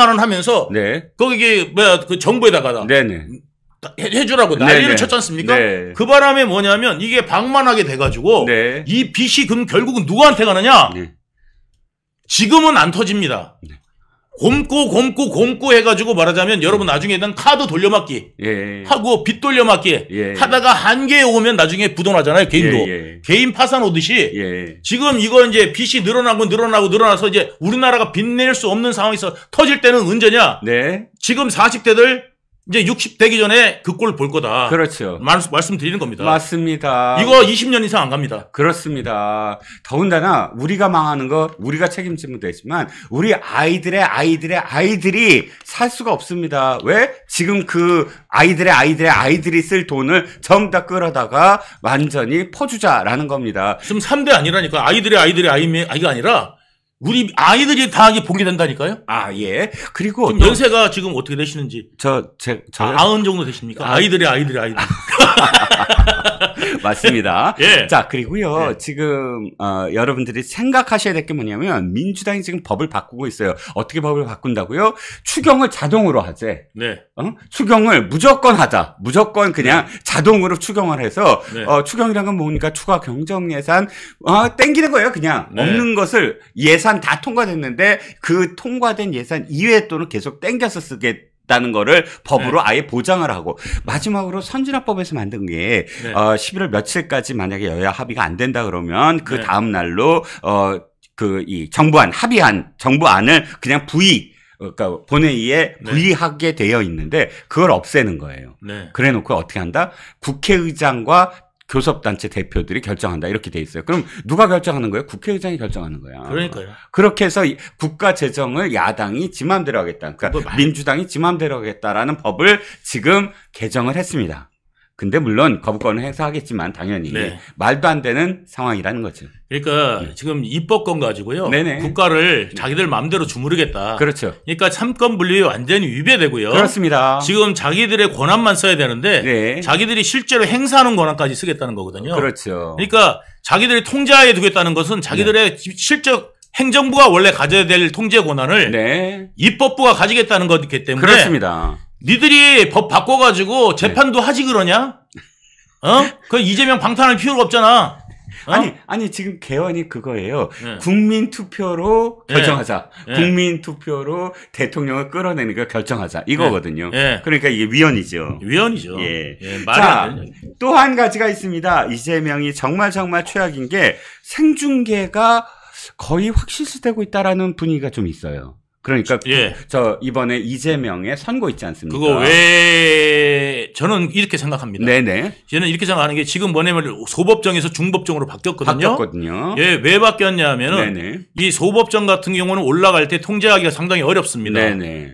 원 하면서 네. 거기 뭐야 그 정부에다가 네네. 해주라고 난리를 네네. 쳤지 않습니까? 네. 그 바람에 뭐냐면 이게 방만하게 돼가지고 네. 이 빚이 그럼 결국은 누구한테 가느냐? 네. 지금은 안 터집니다. 곰고 해가지고 말하자면 여러분 나중에 는 카드 돌려막기 예. 하고 빚 돌려막기 예. 하다가 한계에 오면 나중에 부도나잖아요. 개인도. 예. 개인 파산 오듯이 예. 지금 이거 이제 빚이 늘어나서 이제 우리나라가 빚 낼 수 없는 상황에서 터질 때는 언제냐? 네. 지금 40대들 이제 60 되기 전에 그 꼴 볼 거다. 그렇죠. 말씀드리는 겁니다. 맞습니다. 이거 20년 이상 안 갑니다. 그렇습니다. 더군다나 우리가 망하는 거 우리가 책임지면 되지만 우리 아이들이 살 수가 없습니다. 왜? 지금 그 아이들이 쓸 돈을 전부 다 끌어다가 완전히 퍼주자라는 겁니다. 지금 3대 아니라니까. 아이가 아니라 우리 아이들이 다 이게 보게 된다니까요. 아, 예. 그리고 지금 또 연세가 지금 어떻게 되시는지. 저요? 90 정도 되십니까? 아이들이. 맞습니다. 예. 자, 그리고요. 예. 지금 여러분들이 생각하셔야 될 게 뭐냐면 민주당이 지금 법을 바꾸고 있어요. 어떻게 법을 바꾼다고요? 추경을 자동으로 하재. 네. 추경을 무조건 하자. 무조건 그냥 자동으로 추경을 해서 네. 추경이란 건 뭡니까? 추가 경정 예산 땡기는 거예요. 그냥 네. 없는 것을 예산 다 통과됐는데 그 통과된 예산 이외의 돈을 계속 땡겨서 쓰겠다는 거를 법으로 아예 보장을 하고 마지막으로 선진화법에서 만든 게 11월 며칠까지 만약에 여야 합의가 안 된다 그러면 그 다음 날로 이 정부안을 그냥 그러니까 본회의에 부의하게 되어 있는데 그걸 없애는 거예요. 네. 그래 놓고 어떻게 한다? 국회의장과 교섭단체 대표들이 결정한다. 이렇게 돼 있어요. 그럼 누가 결정하는 거예요? 국회의장이 결정하는 거야. 그러니까요. 그렇게 해서 국가 재정을 야당이 지 맘대로 하겠다. 그러니까 민주당이 지 맘대로 하겠다라는 법을 지금 개정을 했습니다. 근데 물론 거부권을 행사하겠지만 당연히 말도 안 되는 상황이라는 거죠. 그러니까 지금 입법권 가지고요. 네네. 국가를 자기들 마음대로 주무르겠다. 그렇죠. 그러니까 삼권 분립이 완전히 위배되고요. 그렇습니다. 지금 자기들의 권한만 써야 되는데 자기들이 실제로 행사하는 권한까지 쓰겠다는 거거든요. 그렇죠. 그러니까 자기들이 통제하에 두겠다는 것은 자기들의 실적 행정부가 원래 가져야 될 통제 권한을 입법부가 가지겠다는 거기 때문에 그렇습니다. 니들이 법 바꿔가지고 재판도 하지 그러냐? 그 이재명 방탄할 필요가 없잖아. 아니 지금 개헌이 그거예요. 국민 투표로 결정하자. 국민 투표로 대통령을 끌어내는 걸 결정하자. 이거거든요. 그러니까 이게 위헌이죠. 위헌이죠. 말이 안 되죠. 또 한 가지가 있습니다. 이재명이 정말 최악인 게 생중계가 거의 확실시되고 있다라는 분위기가 좀 있어요. 그러니까 저 이번에 이재명의 선고 있지 않습니까? 그거 왜 저는 이렇게 생각합니다. 네네. 저는 이렇게 생각하는 게 지금 뭐냐면 소법정에서 중법정으로 바뀌었거든요. 왜 바뀌었냐면은 이 소법정 같은 경우는 올라갈 때 통제하기가 상당히 어렵습니다.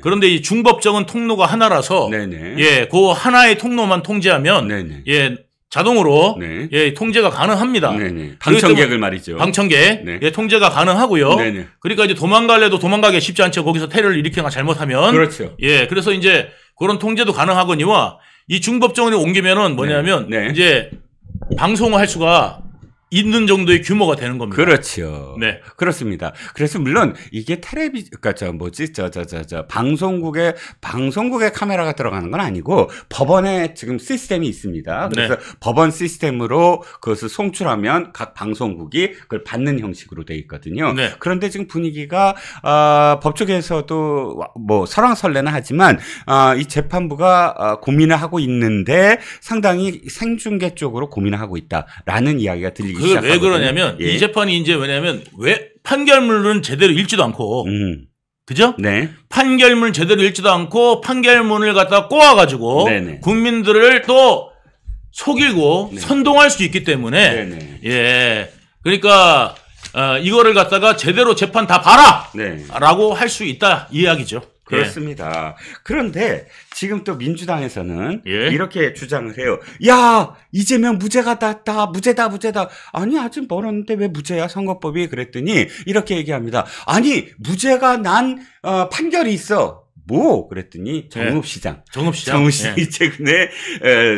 그런데 이 중법정은 통로가 하나라서 그 하나의 통로만 통제하면 자동으로 통제가 가능합니다. 방청객을 말이죠. 방청객 통제가 가능하고요. 그러니까 이제 도망갈래도 도망가기 쉽지 않죠. 거기서 테러를 일으키거나 잘못하면. 그렇죠. 그래서 이제 그런 통제도 가능하거니와 이 중법정으로 옮기면은 뭐냐면 이제 방송을 할 수가 있는 정도의 규모가 되는 겁니다. 그렇죠. 그렇습니다. 그래서 물론 이게 방송국에 카메라가 들어가는 건 아니고 법원에 지금 시스템이 있습니다. 그래서 법원 시스템으로 그것을 송출하면 각 방송국이 그걸 받는 형식으로 돼 있거든요. 그런데 지금 분위기가 법 쪽에서도 뭐 설왕설래는 하지만 이 재판부가 고민을 하고 있는데 상당히 생중계 쪽으로 고민을 하고 있다라는 이야기가 들리기 그게 왜 그러냐면 이 재판이 이제 왜냐면 왜 판결문은 제대로 읽지도 않고 그죠? 판결문 제대로 읽지도 않고 판결문을 갖다 꼬아가지고 국민들을 또 속이고 선동할 수 있기 때문에 그러니까 이거를 갖다가 제대로 재판 다 봐라 라고 할 수 있다 이 이야기죠. 그렇습니다. 그런데 지금 또 민주당에서는 이렇게 주장을 해요. 야, 이재명 무죄가 다 무죄다. 아니, 아직 멀었는데 왜 무죄야 선거법이 그랬더니 이렇게 얘기합니다. 아니, 무죄가 난 판결이 있어. 뭐 그랬더니 정읍시장 최근에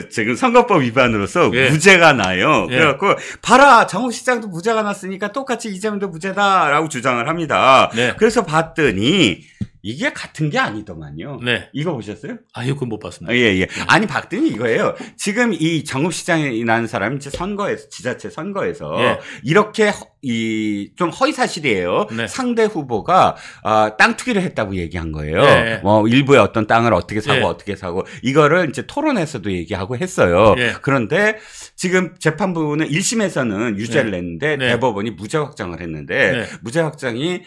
지금 선거법 위반으로서 무죄가 나요. 그래갖고 봐라 정읍시장도 무죄가 났으니까 똑같이 이재명도 무죄다라고 주장을 합니다. 그래서 봤더니 이게 같은 게 아니더만요. 이거 보셨어요? 아유, 그건 못 봤습니다. 아니, 봤더니 이거예요. 지금 이 정읍시장이라는 사람이 지자체 선거에서 이렇게 좀 허위사실이에요. 상대 후보가 땅 투기를 했다고 얘기한 거예요. 뭐 일부의 어떤 땅을 어떻게 사고 이거를 이제 토론에서도 얘기하고 했어요. 그런데 지금 재판부는 1심에서는 유죄를 냈는데 대법원이 무죄 확정을 했는데 무죄 확정이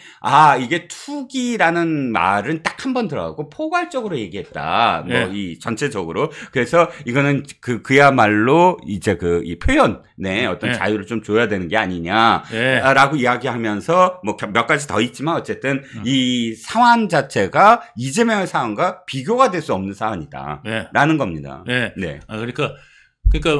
이게 투기라는 말은 딱 한 번 들어가고 포괄적으로 얘기했다. 뭐 이 전체적으로. 그래서 이거는 그야말로 이제 이 표현의 어떤 자유를 좀 줘야 되는 게 아니냐라고 이야기하면서 뭐 몇 가지 더 있지만 어쨌든 이 사안 자체가 이재명의 사안과 비교가 될 수 없는 사안이다라는 겁니다. 그러니까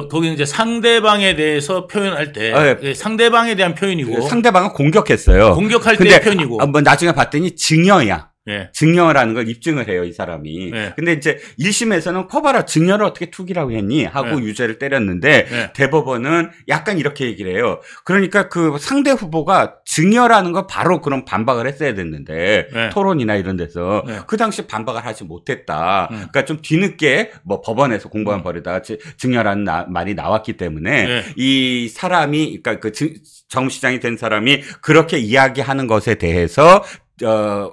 거기는 이제 상대방에 대해서 표현할 때 상대방에 대한 표현이고 상대방은 공격했어요. 공격할 때 표현이고 뭐 나중에 봤더니 증여야. 네. 증여라는 걸 입증을 해요, 이 사람이. 네. 근데 이제 1심에서는 커봐라, 증여를 어떻게 투기라고 했니? 하고 네. 유죄를 때렸는데 네. 대법원은 약간 이렇게 얘기를 해요. 그러니까 그 상대 후보가 증여라는 걸 바로 그런 반박을 했어야 됐는데 네. 토론이나 이런 데서 네. 그 당시 반박을 하지 못했다. 그러니까 좀 뒤늦게 뭐 법원에서 공방을 벌이다가 증여라는 말이 나왔기 때문에 네. 이 사람이 그러니까 그 정시장이 된 사람이 그렇게 이야기하는 것에 대해서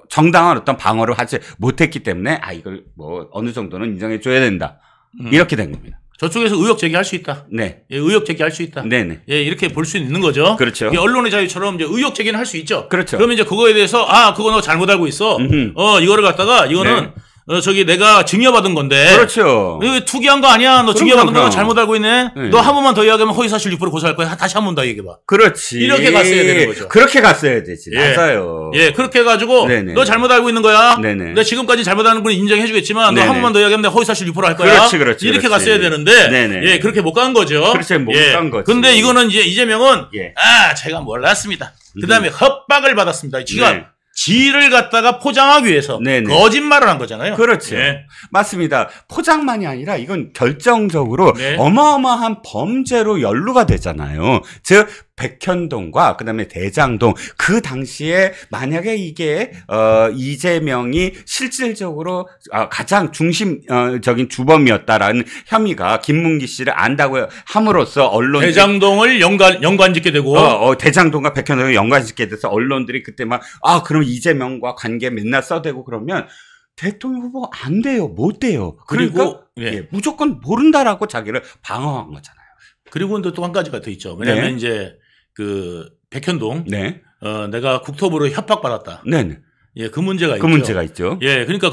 정당한 어떤 방어를 하지 못했기 때문에 이걸 뭐 어느 정도는 인정해 줘야 된다. 이렇게 된 겁니다. 저쪽에서 의혹 제기할 수 있다. 네. 예, 의혹 제기할 수 있다. 네네. 예, 이렇게 볼 수 있는 거죠. 그렇죠. 언론의 자유처럼 이제 의혹 제기는 할 수 있죠. 그렇죠. 그러면 이제 그거에 대해서 그거 너 잘못 알고 있어. 이거를 갖다가 이거는 네. 저기 내가 증여받은 건데. 그렇죠. 이거 투기한 거 아니야? 너 증여받은 거 잘못 알고 있네. 네. 너 한 번만 더 이야기하면 허위사실 유포로 고소할 거야. 다시 한 번 더 얘기해봐. 그렇지. 이렇게 갔어야 되는 거죠. 그렇게 갔어야 되지. 예. 맞아요. 예, 그렇게 해가지고 네네. 너 잘못 알고 있는 거야. 네네. 내 지금까지 잘못하는 건 인정해주겠지만 너 한 번만 더 이야기하면 내가 허위사실 유포로 할 거야. 그렇지, 그렇지. 이렇게 그렇지. 갔어야 되는데. 네네. 예, 그렇게 못 간 거죠. 그렇지, 못 간 거지. 근데 이거는 이제 이재명은 제가 몰랐습니다. 그 다음에 협박을 받았습니다. 지금. 네. 지를 갖다가 포장하기 위해서 네네. 거짓말을 한 거잖아요. 그렇죠. 네. 맞습니다. 포장만이 아니라 이건 결정적으로 네. 어마어마한 범죄로 연루가 되잖아요. 즉 백현동과 그다음에 대장동 그 당시에 만약에 이게 이재명이 실질적으로 가장 중심적인 주범이었다라는 혐의가 김문기 씨를 안다고 함으로써 언론 대장동을 연관짓게 되고 대장동과 백현동을 연관짓게 돼서 언론들이 그때 막 그럼 이재명과 관계 맨날 써대고 그러면 대통령 후보 안 돼요, 못 돼요. 그리고 그러니까 무조건 모른다라고 자기를 방어한 거잖아요. 그리고 또 한 가지가 더 있죠. 왜냐하면 이제 그 백현동, 내가 국토부로 협박받았다. 네. 예, 그 문제가 있죠. 그 문제가 있죠. 예, 그러니까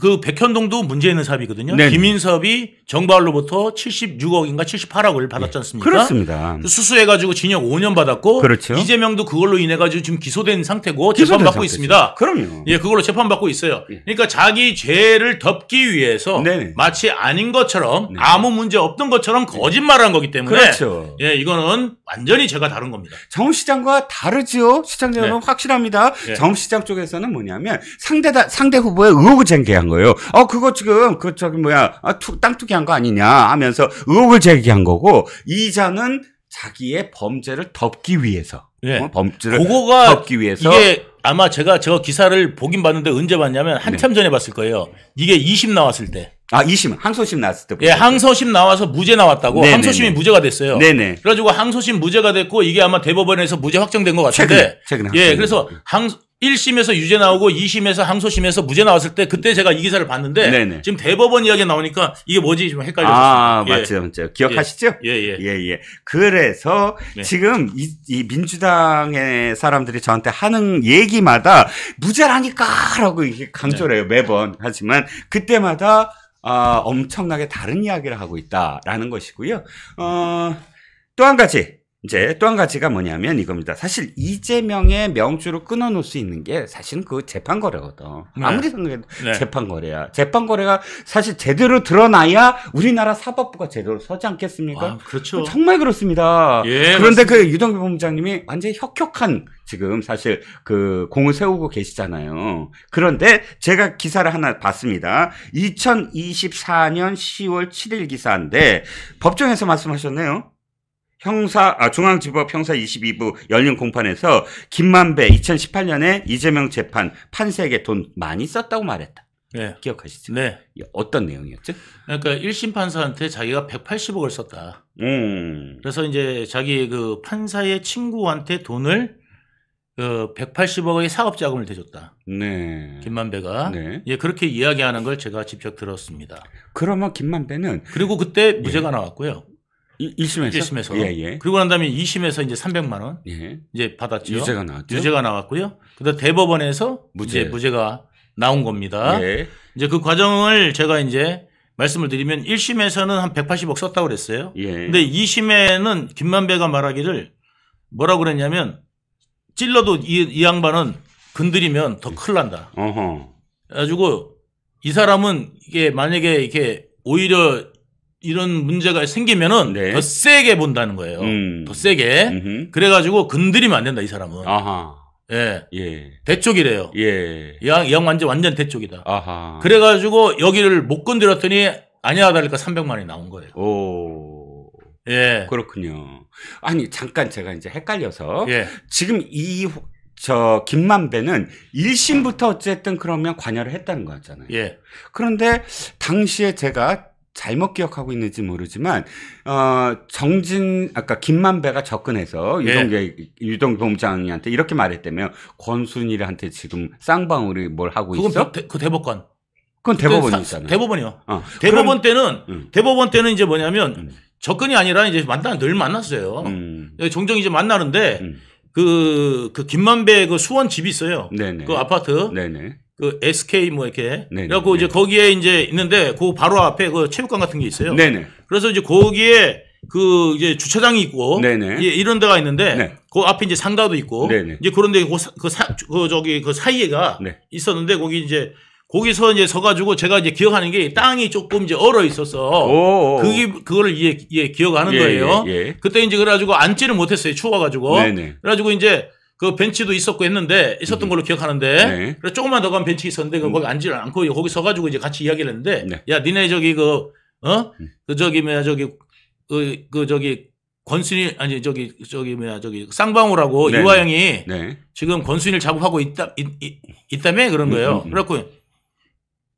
그 백현동도 문제 있는 사업이거든요. 네네. 김인섭이 정바울로부터 76억인가 78억을 받았지 않습니까? 그렇습니다. 수수해가지고 징역 5년 받았고, 그렇죠. 이재명도 그걸로 인해가지고 지금 기소된 상태고 재판받고 있습니다. 그럼요. 예, 그걸로 재판받고 있어요. 그러니까 자기 죄를 덮기 위해서 네네. 마치 아닌 것처럼 아무 문제 없던 것처럼 거짓말을 한 거기 때문에 그렇죠. 예, 이거는 완전히 죄가 다른 겁니다. 정 시장과 다르지요. 시장 여러분 확실합니다. 정 시장 쪽에서는 뭐냐면 상대 후보의 의혹을 제기한 거예요. 그거 지금 땅 투기한 거 아니냐 하면서 의혹을 제기한 거고, 이장은 자기의 범죄를 덮기 위해서 범죄를 덮기 위해서 이게 아마 제가 저 기사를 보긴 봤는데 언제 봤냐면 한참 전에 봤을 거예요. 이게 2심 나왔을 때. 2심 항소심 나왔을 때. 예, 항소심 나와서 무죄 나왔다고. 네네네. 항소심이 무죄가 됐어요. 네네. 그래가지고 항소심 무죄가 됐고 이게 아마 대법원에서 무죄 확정된 것 같은데. 최근에 예, 그래서 1심에서 유죄 나오고 2심에서 항소심에서 무죄 나왔을 때 그때 제가 이 기사를 봤는데 네네. 지금 대법원 이야기 나오니까 이게 뭐지 좀 헷갈렸어요. 맞죠. 기억하시죠? 예. 그래서 지금 이 민주당의 사람들이 저한테 하는 얘기마다 무죄라니까라고 이렇게 강조를 해요. 매번. 하지만 그때마다 엄청나게 다른 이야기를 하고 있다라는 것이고요. 또 한 가지가 뭐냐면 이겁니다. 사실 이재명의 명주로 끊어놓을 수 있는 게 사실은 그 재판 거래거든. 아무리 생각해도 재판 거래야. 재판 거래가 사실 제대로 드러나야 우리나라 사법부가 제대로 서지 않겠습니까? 그렇죠. 정말 그렇습니다. 예, 그런데 맞습니다. 그 유동규 본부장님이 완전히 혁혁한 지금 사실 그 공을 세우고 계시잖아요. 그런데 제가 기사를 하나 봤습니다. 2024년 10월 7일 기사인데 법정에서 말씀하셨네요. 중앙지법 형사 22부 열린 공판에서 김만배 2018년에 이재명 재판 판사에게 돈 많이 썼다고 말했다. 네. 기억하시죠? 네. 어떤 내용이었죠? 그러니까 1심 판사한테 자기가 180억을 썼다. 그래서 이제 자기 그 판사의 친구한테 돈을 180억의 사업 자금을 대줬다. 네. 김만배가. 네. 예, 그렇게 이야기하는 걸 제가 직접 들었습니다. 그러면 김만배는 그리고 그때 무죄가 나왔고요. 1심에서? 예. 그리고 난 다음에 2심에서 이제 300만 원 이제 받았죠. 유죄가 나왔죠. 유죄가 나왔고요. 그다음 대법원에서 이제 무죄가 나온 겁니다. 예. 이제 그 과정을 제가 이제 말씀을 드리면 1심에서는 한 180억 썼다고 그랬어요. 예. 근데 2심에는 김만배가 말하기를 뭐라고 그랬냐면 찔러도 이 양반은 건드리면 더 큰일 난다. 그래가지고 이 사람은 이게 만약에 이렇게 오히려 이런 문제가 생기면은 더 세게 본다는 거예요. 더 세게. 그래가지고 건드리면 안 된다, 이 사람은. 예. 예. 대쪽이래요. 예. 이 양 완전 대쪽이다. 아하. 그래가지고 여기를 못 건드렸더니 아니야 다를까 300만 원이 나온 거예요. 오. 예. 그렇군요. 아니 잠깐 제가 이제 헷갈려서 예. 지금 김만배는 1심부터 어쨌든 그러면 관여를 했다는 거였잖아요. 예. 그런데 당시에 제가 잘못 기억하고 있는지 모르지만 아까 김만배가 접근해서 유동규 본부장한테 이렇게 말했다며 권순일한테 지금 쌍방울이 뭘 하고 있어? 그 대법관. 그건 대법원이잖아요. 대법원이요. 대법원 때는 대법원 때는 이제 뭐냐면 접근이 아니라 이제 늘 만났어요. 종종 이제 만나는데 그 김만배 그 수원 집이 있어요. 네네. 그 아파트. 네네. 그 SK 뭐 이렇게. 네네. 그래갖고 이제 거기에 이제 있는데 그 바로 앞에 그 체육관 같은 게 있어요. 네네. 그래서 이제 거기에 그 이제 주차장이 있고. 네네. 이런 데가 있는데. 네. 그 앞에 이제 상가도 있고. 네네. 이제 그런데 그 사이에가 네. 있었는데 거기서 이제 서가지고 제가 이제 기억하는 게 땅이 조금 이제 얼어 있어서 그거를 기억하는 거예요. 예. 그때 이제 그래가지고 앉지를 못했어요. 추워가지고. 네네. 그래가지고 이제 그 벤치도 있었고 했는데 있었던 걸로 기억하는데. 네. 그래서 조금만 더 가면 벤치 있었는데 거기 앉지를 않고 거기 서가지고 이제 같이 이야기를 했는데. 네. 야, 니네 권순일 쌍방울하고 네. 이화영이 네. 지금 권순일 작업하고 있다며 그런 거예요.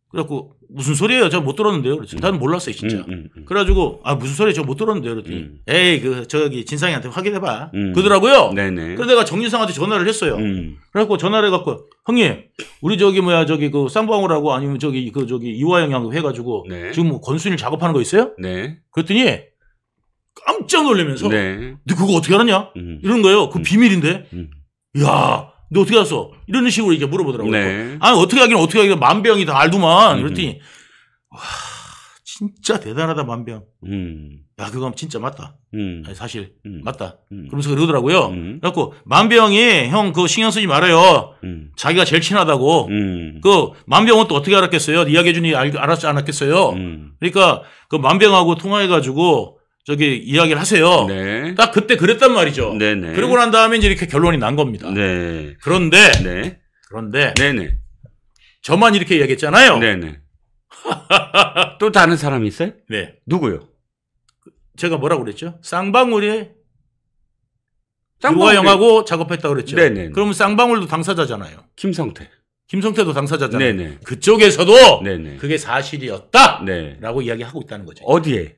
그래갖고 무슨 소리예요? 저 못 들었는데요. 그랬지. 나는 몰랐어요, 진짜. 그래가지고 무슨 소리예요? 저 못 들었는데요. 그랬더니 에이 진상이한테 확인해봐. 그러더라고요. 네네. 그래서 내가 정진상한테 전화를 했어요. 그래갖고 전화를 해갖고 형님 우리 그 쌍방울하고 아니면 이화영하고 해가지고 네. 지금 뭐 권순일 작업하는 거 있어요? 네. 그랬더니 깜짝 놀라면서 네. 너 그거 어떻게 알았냐? 이런 거예요. 그 비밀인데. 야, 너 어떻게 알았어? 이런 식으로 이제 물어보더라고요. 네. 어떻게 하긴 만병이 다 알더만. 그랬더니 와, 진짜 대단하다 만병. 야, 그거 진짜 맞다. 아니, 사실 맞다. 그러면서 그러더라고요. 그래갖고 만병이 형 그거 신경 쓰지 말아요. 자기가 제일 친하다고. 그 만병은 또 어떻게 알았겠어요? 이야기해주니 알았지 않았겠어요? 그러니까 그 만병하고 통화해가지고 이야기를 하세요. 네. 딱 그때 그랬단 말이죠. 네네. 그러고 난 다음에 이제 이렇게 결론이 난 겁니다. 네. 그런데 네네. 저만 이렇게 이야기했잖아요. 네네. 또 다른 사람이 있어요? 네. 누구요? 제가 뭐라고 그랬죠? 쌍방울이 이화영하고 작업했다고 그랬죠. 네네. 그러면 쌍방울도 당사자잖아요. 김성태도 당사자잖아요. 네네. 그쪽에서도 네네. 그게 사실이었다. 네. 라고 이야기하고 있다는 거죠. 어디에요?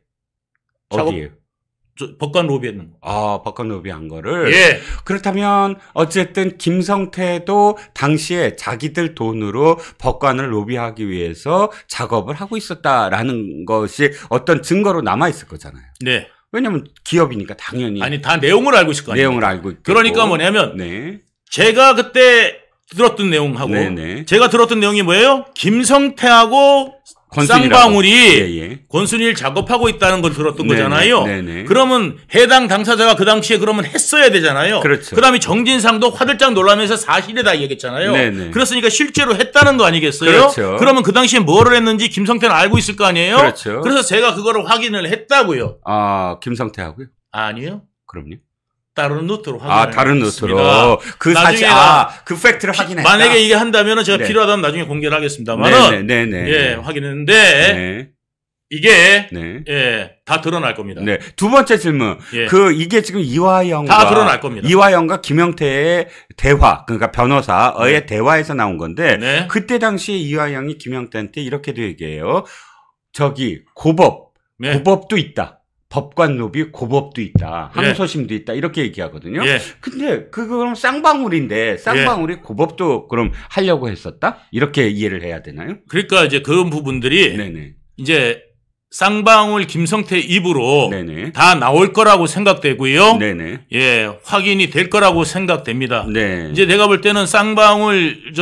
법관 로비했는 거. 법관 로비한 거를? 예. 그렇다면 어쨌든 김성태도 당시에 자기들 돈으로 법관을 로비하기 위해서 작업을 하고 있었다라는 것이 어떤 증거로 남아있을 거잖아요. 네. 왜냐면 기업이니까 당연히. 아니, 다 내용을 알고 있을 거 아니에요. 내용을 알고 있고. 그러니까 뭐냐면 네. 제가 그때 들었던 내용하고 네네. 제가 들었던 내용이 뭐예요? 김성태하고 쌍방울이 권순일 작업하고 있다는 걸 들었던 거잖아요. 네네. 그러면 해당 당사자가 그 당시에 그러면 했어야 되잖아요. 그렇죠. 그다음에 정진상도 화들짝 놀라면서 사실이다 얘기했잖아요. 네네. 그랬으니까 실제로 했다는 거 아니겠어요? 그렇죠. 그러면 그 당시에 뭐를 했는지 김성태는 알고 있을 거 아니에요? 그렇죠. 그래서 제가 그거를 확인을 했다고요. 김성태하고요? 아니요. 그럼요. 다른 노트로 확인을 다른 노트로. 그 사실, 그 팩트를 확인했다. 만약에 이게 한다면 제가 필요하다면 나중에 공개를 하겠습니다만은. 네네. 예, 확인했는데. 이게. 예, 다 드러날 겁니다. 네. 두 번째 질문. 예. 이게 지금 이화영과. 다 드러날 겁니다. 이화영과 김영태의 대화, 그러니까 변호사의 대화에서 나온 건데. 그때 당시에 이화영이 김영태한테 이렇게도 얘기해요. 고법도 있다. 법관 로비 고법도 있다. 항소심도 있다. 이렇게 얘기하거든요. 근데 그럼 쌍방울인데 쌍방울이 고법도 그럼 하려고 했었다? 이렇게 이해를 해야 되나요? 그러니까 이제 그런 부분들이 이제 쌍방울 김성태 입으로 다 나올 거라고 생각되고요. 예, 확인이 될 거라고 생각됩니다. 이제 내가 볼 때는 쌍방울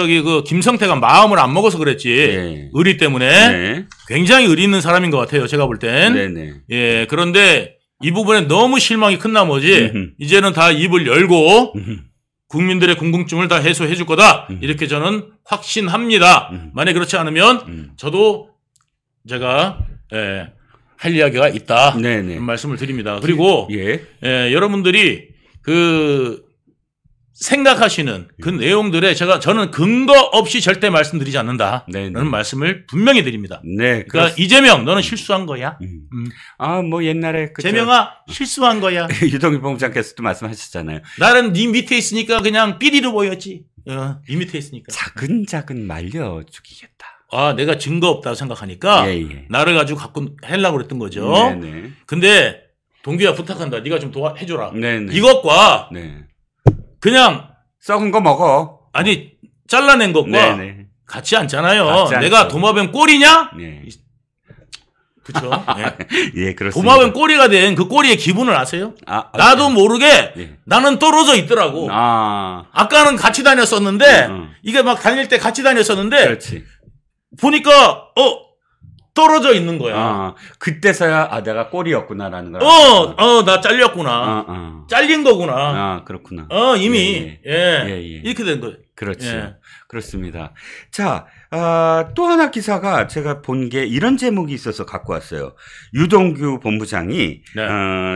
김성태가 마음을 안 먹어서 그랬지. 의리 때문에 굉장히 의리 있는 사람인 것 같아요. 제가 볼 땐. 예, 그런데 이 부분에 너무 실망이 큰 나머지 이제는 다 입을 열고 국민들의 궁금증을 다 해소해 줄 거다. 이렇게 저는 확신합니다. 만약 그렇지 않으면 저도 제가 할 이야기가 있다. 말씀을 드립니다. 그리고 여러분들이 생각하시는 그 내용들에 저는 근거 없이 절대 말씀드리지 않는다라는 말씀을 분명히 드립니다. 네. 그러니까 이재명 너는 실수한 거야. 아, 뭐 옛날에 재명아 실수한 거야. 유동일 본부장께서도 말씀하셨잖아요. 나는 네 밑에 있으니까 그냥 삐리로 보였지. 네 밑에 있으니까. 차근차근 말려 죽이겠다. 아, 내가 증거 없다고 생각하니까 나를 가지고 갖고 하려고 그랬던 거죠. 네네. 근데 동규야 부탁한다. 네가 좀 해줘라. 네네. 이것과 그냥 썩은 거 먹어. 아니 잘라낸 것과 같이 않잖아요. 내가 도마뱀 꼬리냐? 네. 그렇죠. 예, 그렇습니다. 도마뱀 꼬리가 된 그 꼬리의 기분을 아세요? 나도 모르게 나는 떨어져 있더라고. 아까는 같이 다녔었는데 이게 막 다닐 때 같이 다녔었는데 그렇지. 보니까 떨어져 있는 거야. 그때서야 내가 꼴이었구나라는 걸. 나 잘렸구나. 잘린 거구나. 그렇구나. 이미 이렇게 된 거예요. 그렇죠. 그렇습니다. 자, 또 하나 기사가 제가 본 게 이런 제목이 있어서 갖고 왔어요. 유동규 본부장이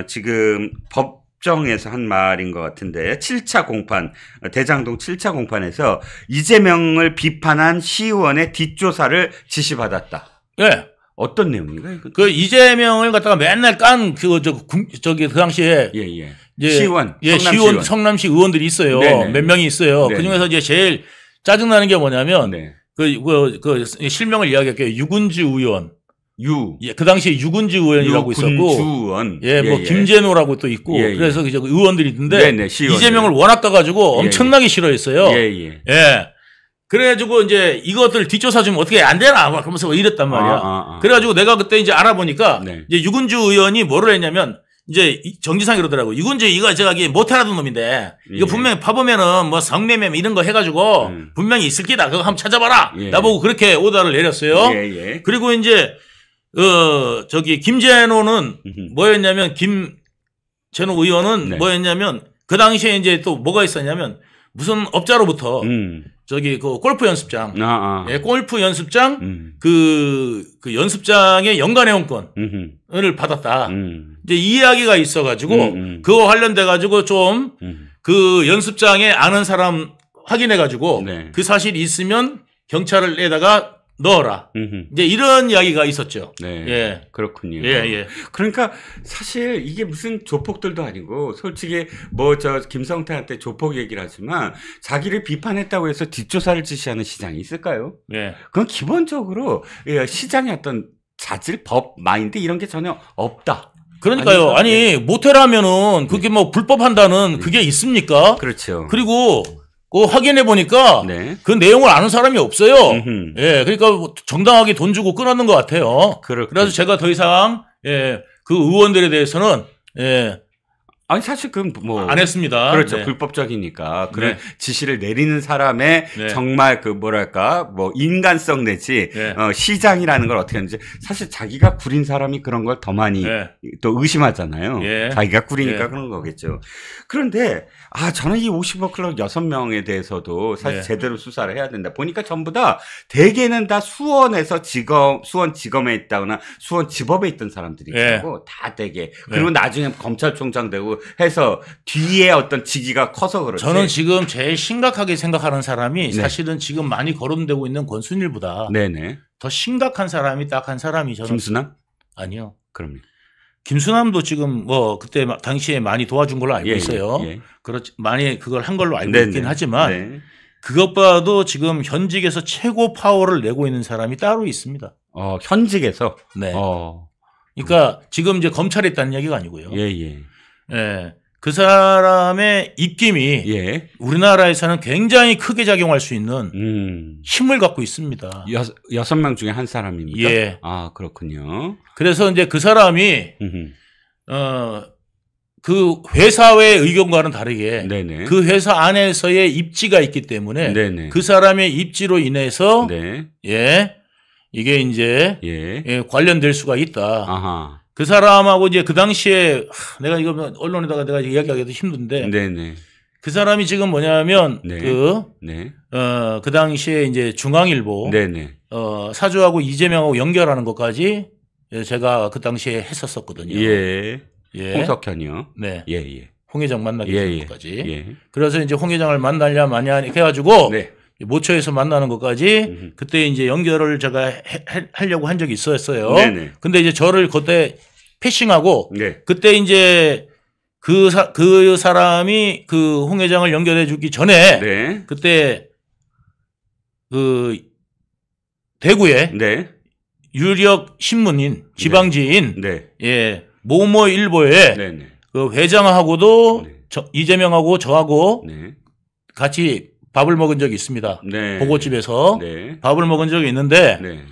지금 법정에서 한 말인 것 같은데 7차 공판, 대장동 7차 공판에서 이재명을 비판한 시의원의 뒷조사를 지시받았다. 네. 어떤 내용인가요? 그 이재명을 갖다가 맨날 깐 그 당시에 시의원, 시의원 성남시 의원들이 있어요. 네네. 몇 명이 있어요. 그 중에서 이제 제일 짜증나는 게 뭐냐면 그 실명을 이야기할게요. 유군지 의원. 그 당시에 유군지 의원이라고 있었고, 뭐 김재노라고 또 있고, 그래서 의원들이 있는데 이재명을 워낙 가가지고 엄청나게 싫어했어요. 그래가지고 이제 이것들 뒷조사 좀 어떻게 안 되나 막 그러면서 이랬단 말이야. 그래가지고 내가 그때 이제 알아보니까 이제 유군주 의원이 뭐를 했냐면 이제 정지상 이러더라고. 유군주 이거 저기 못해라던 놈인데 이거 분명히 파보면은 뭐 성매매 이런 거 해가지고 분명히 있을 기다. 그거 한번 찾아봐라. 나보고 그렇게 오더를 내렸어요. 그리고 이제 김재노는 뭐였냐면 김재노 의원은 뭐였냐면 그 당시에 이제 또 뭐가 있었냐면 무슨 업자로부터 그 골프 연습장, 골프 연습장, 그 연습장의 연간 회원권을 받았다. 이제 이 이야기가 있어가지고, 그거 관련돼가지고 좀, 그 연습장에 아는 사람 확인해가지고, 그 사실이 있으면 경찰을 내다가 넣어라. 이제 이런 이야기가 있었죠. 그렇군요. 그러니까 사실 이게 무슨 조폭들도 아니고 솔직히 뭐 김성태한테 조폭 얘기를 하지만 자기를 비판했다고 해서 뒷조사를 지시하는 시장이 있을까요? 그건 기본적으로 시장의 어떤 자질, 법, 마인드 이런 게 전혀 없다. 그러니까요. 아니 모텔하면은 그게 뭐 불법한다는 그게 있습니까? 그렇죠. 그리고 확인해 보니까 그 내용을 아는 사람이 없어요. 그러니까 정당하게 돈 주고 끊었는 것 같아요. 그래서 제가 더 이상 그 의원들에 대해서는 아니 사실 그건 뭐 안 했습니다. 그렇죠. 불법적이니까 그런 지시를 내리는 사람의 정말 그 뭐랄까 뭐 인간성 내지 시장이라는 걸 어떻게 하는지 사실 자기가 구린 사람이 그런 걸 더 많이 또 의심하잖아요. 자기가 구리니까 그런 거겠죠. 그런데 저는 이 50억 클럽 6명에 대해서도 사실 제대로 수사를 해야 된다. 보니까 전부 다 대개는 다 수원에서 수원 지검에 있다거나 수원 지법에 있던 사람들이고 다 대개 그리고 나중에 검찰총장 되고 해서 뒤에 어떤 직위가 커서 그렇지. 저는 지금 제일 심각하게 생각하는 사람이 사실은 지금 많이 거론되고 있는 권순일보다 더 심각한 사람이 딱 한 사람이 저는. 김수남? 아니요. 그럼요. 김수남도 지금 뭐 그때 당시에 많이 도와준 걸로 알고 있어요. 그렇지 많이 그걸 한 걸로 알고 있긴 하지만 그것보다도 지금 현직에서 최고 파워를 내고 있는 사람이 따로 있습니다. 현직에서? 그러니까 지금 이제 검찰에 있다는 얘기가 아니고요. 그 사람의 입김이 우리나라에서는 굉장히 크게 작용할 수 있는 힘을 갖고 있습니다. 6명 중에 한 사람입니까? 그렇군요. 그래서 이제 그 사람이 그 회사의 의견과는 다르게 그 회사 안에서의 입지가 있기 때문에 그 사람의 입지로 인해서 이게 이제 관련될 수가 있다. 그 사람하고 이제 그 당시에 내가 이거 언론에다가 내가 이야기하기도 힘든데 그 사람이 지금 뭐냐면 그 당시에 이제 중앙일보 사주하고 이재명하고 연결하는 것까지 제가 그 당시에 했었었거든요. 홍석현이요. 홍 회장 만나기 전까지. 그래서 이제 홍 회장을 만나냐 마냐 해가지고 네. 모처에서 만나는 것까지 그때 이제 연결을 제가 하려고 한 적이 있었어요. 네네. 근데 이제 저를 그때 패싱하고 네. 그때 이제 그 사람이 그 홍 회장을 연결해 주기 전에 네. 그때 그 대구에 네. 유력 신문인 지방지인 네. 예 모모일보에 네. 그 회장하고도 네. 이재명하고 저하고 네. 같이 밥을 먹은 적이 있습니다. 네. 보고집에서 네. 밥을 먹은 적이 있는데 네.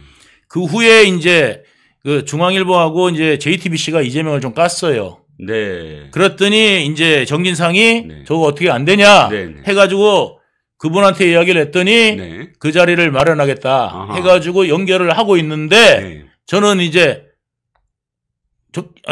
그 후에 이제 그 중앙일보하고 이제 JTBC가 이재명을 좀 깠어요. 네. 그랬더니 이제 정진상이 네. 저거 어떻게 안 되냐 네. 해가지고 그분한테 이야기를 했더니 네. 그 자리를 마련하겠다 아하. 해가지고 연결을 하고 있는데 네. 저는 이제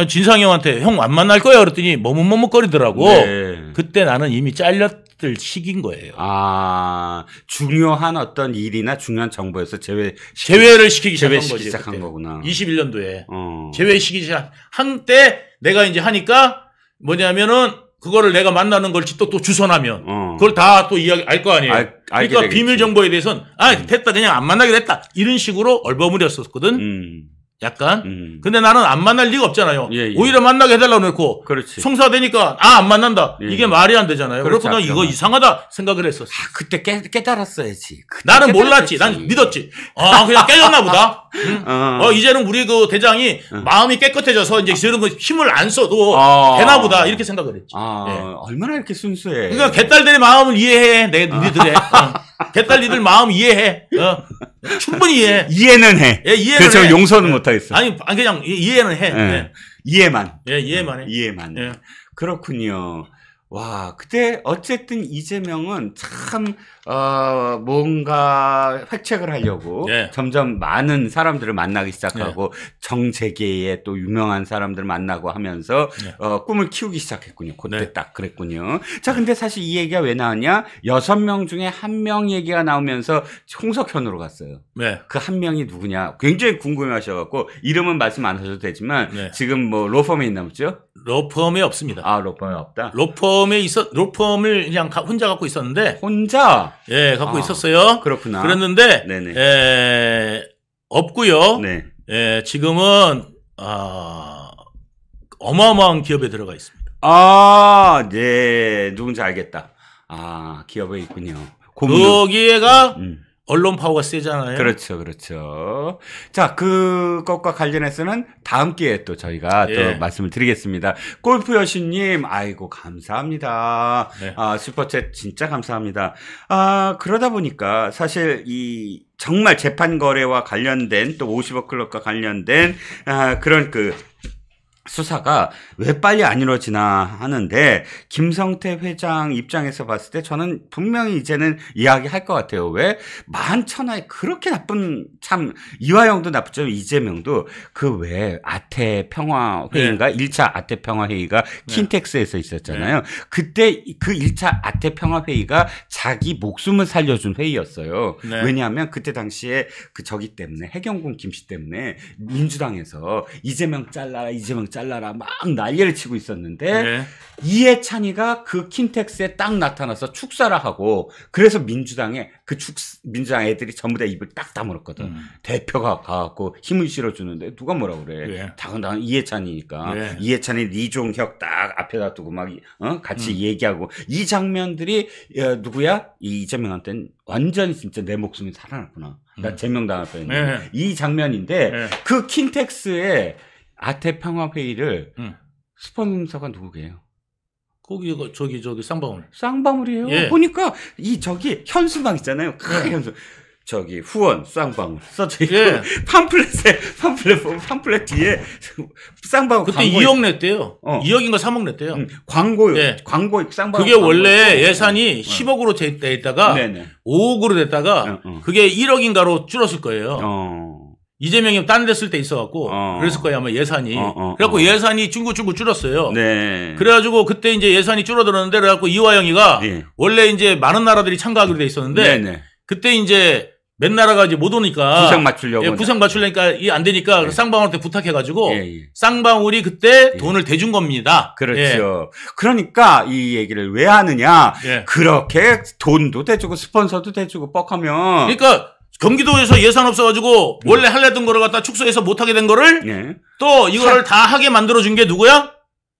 진상이 형한테 형 안 만날 거야 그랬더니 머뭇머뭇거리더라고. 네. 그때 나는 이미 잘렸을 시기인 거예요. 아 중요한 어떤 일이나 중요한 정보에서 제외를 시키기 시작한 그때. 거구나. 21년도에 제외시키기 시작 한때 내가 이제 하니까 뭐냐면은 그거를 내가 만나는 걸 또 주선하면 그걸 다 또 이야기 알 거 아니에요. 그러니까 되겠지. 비밀 정보에 대해서는 됐다 그냥 안 만나기로 했다 이런 식으로 얼버무렸었거든. 약간. 근데 나는 안 만날 리가 없잖아요. 예, 예. 오히려 만나게 해달라고 해놓고. 그렇지. 성사되니까, 안 만난다. 예, 이게 말이 안 되잖아요. 그래서 난 이거 이상하다 생각을 했었어. 그때 깨달았어야지. 나는 몰랐지. 난 믿었지. 그냥 깨졌나 보다. 이제는 우리 그 대장이 마음이 깨끗해져서 이제 저런 거 힘을 안 써도 되나 보다. 이렇게 생각을 했지. 예. 얼마나 이렇게 순수해. 그러니까 개딸들의 마음을 이해해. 니들의. 개딸 마음 이해해. 충분히 이해해. 이해는 해. 예, 이해는 그래서 해. 용서는 못하겠어. 아니, 그냥 이해는 해. 네. 이해만. 예, 이해만 해. 이해만. 예. 그렇군요. 와, 그때 어쨌든 이재명은 참, 뭔가 획책을 하려고 예. 점점 많은 사람들을 만나기 시작하고 예. 정재계의 또 유명한 사람들을 만나고 하면서 예. 꿈을 키우기 시작했군요. 그때 네. 딱 그랬군요. 자, 근데 사실 이 얘기가 왜 나왔냐? 6명 중에 1명 얘기가 나오면서 홍석현으로 갔어요. 네. 그 한 명이 누구냐? 굉장히 궁금해 하셔갖고 이름은 말씀 안 하셔도 되지만 네. 지금 뭐 로펌에 있나 보죠? 로펌에 없습니다. 로펌에 없다? 로펌을 그냥 혼자 갖고 있었는데. 혼자? 예, 갖고 있었어요. 그렇구나. 그랬는데, 없고요. 네. 예, 지금은, 어마어마한 기업에 들어가 있습니다. 네. 누군지 알겠다. 기업에 있군요. 거기에가, 언론 파워가 세잖아요. 그렇죠, 그렇죠. 자, 그것과 관련해서는 다음 기회에 또 저희가 또 말씀을 드리겠습니다. 골프 여신님, 아이고, 감사합니다. 네. 슈퍼챗 진짜 감사합니다. 그러다 보니까 사실 정말 재판 거래와 관련된 또 50억 클럽과 관련된, 그런 수사가 왜 빨리 안 이루어지나 하는데 김성태 회장 입장에서 봤을 때 저는 분명히 이제는 이야기할 것 같아요. 왜? 만천하에 그렇게 나쁜 참 이화영도 나쁘죠. 이재명도 그 왜 아태 평화 회의인가? 1차 아태 평화 회의가 킨텍스에서 있었잖아요. 그때 그 1차 아태 평화 회의가 자기 목숨을 살려준 회의였어요. 왜냐하면 그때 당시에 그 저기 때문에 해경군 김씨 때문에 민주당에서 이재명 잘라라 막 난리를 치고 있었는데 이해찬이가 그 킨텍스에 딱 나타나서 축사를 하고 그래서 민주당 애들이 전부 다 입을 딱 다물었거든. 대표가 가갖고 힘을 실어주는데 누가 뭐라 그래. 당연히 이해찬이니까. 이해찬이 리종혁 딱 앞에다 두고 막 같이 얘기하고 이 장면들이 누구야? 이재명한테는 완전히 진짜 내 목숨이 살아났구나. 나 제명당할 뻔했는데 이 장면인데 그 킨텍스에 아태 평화 회의를 스폰서가 누구게요? 거기 저기 쌍방울. 쌍방울이에요. 보니까 저기 현수막 있잖아요. 현수. 저기 후원 쌍방울 써져 있고 팜플렛 뒤에 쌍방울 그때 2억 냈대요. 2억인가 3억 냈대요. 광고 쌍방울. 그게 원래 예산이 10억으로 돼 있다가 5억으로 됐다가 그게 1억인가로 줄었을 거예요. 이재명이 딴 데 쓸 때 있어갖고 그랬을 거예요 아마 예산이. 그래갖고 예산이 중구 줄었어요. 그래가지고 그때 이제 예산이 줄어들었는데 그래갖고 이화영이가 원래 이제 많은 나라들이 참가하기로 돼 있었는데 그때 이제 맨나라가 이제 못 오니까 구상 맞추려고. 예, 구상 맞추려니까 이게 안 되니까 예. 쌍방울한테 부탁해가지고 예, 예. 쌍방울이 그때 예. 돈을 대준 겁니다. 그렇죠. 예. 그러니까 이 얘기를 왜 하느냐. 예. 그렇게 돈도 대주고 스폰서도 대주고 뻑하면. 그러니까 경기도에서 예산 없어가지고 원래 하려던 거를 갖다 축소해서 못하게 된 거를 예. 또 이거를 다 하게 만들어준 게 누구야?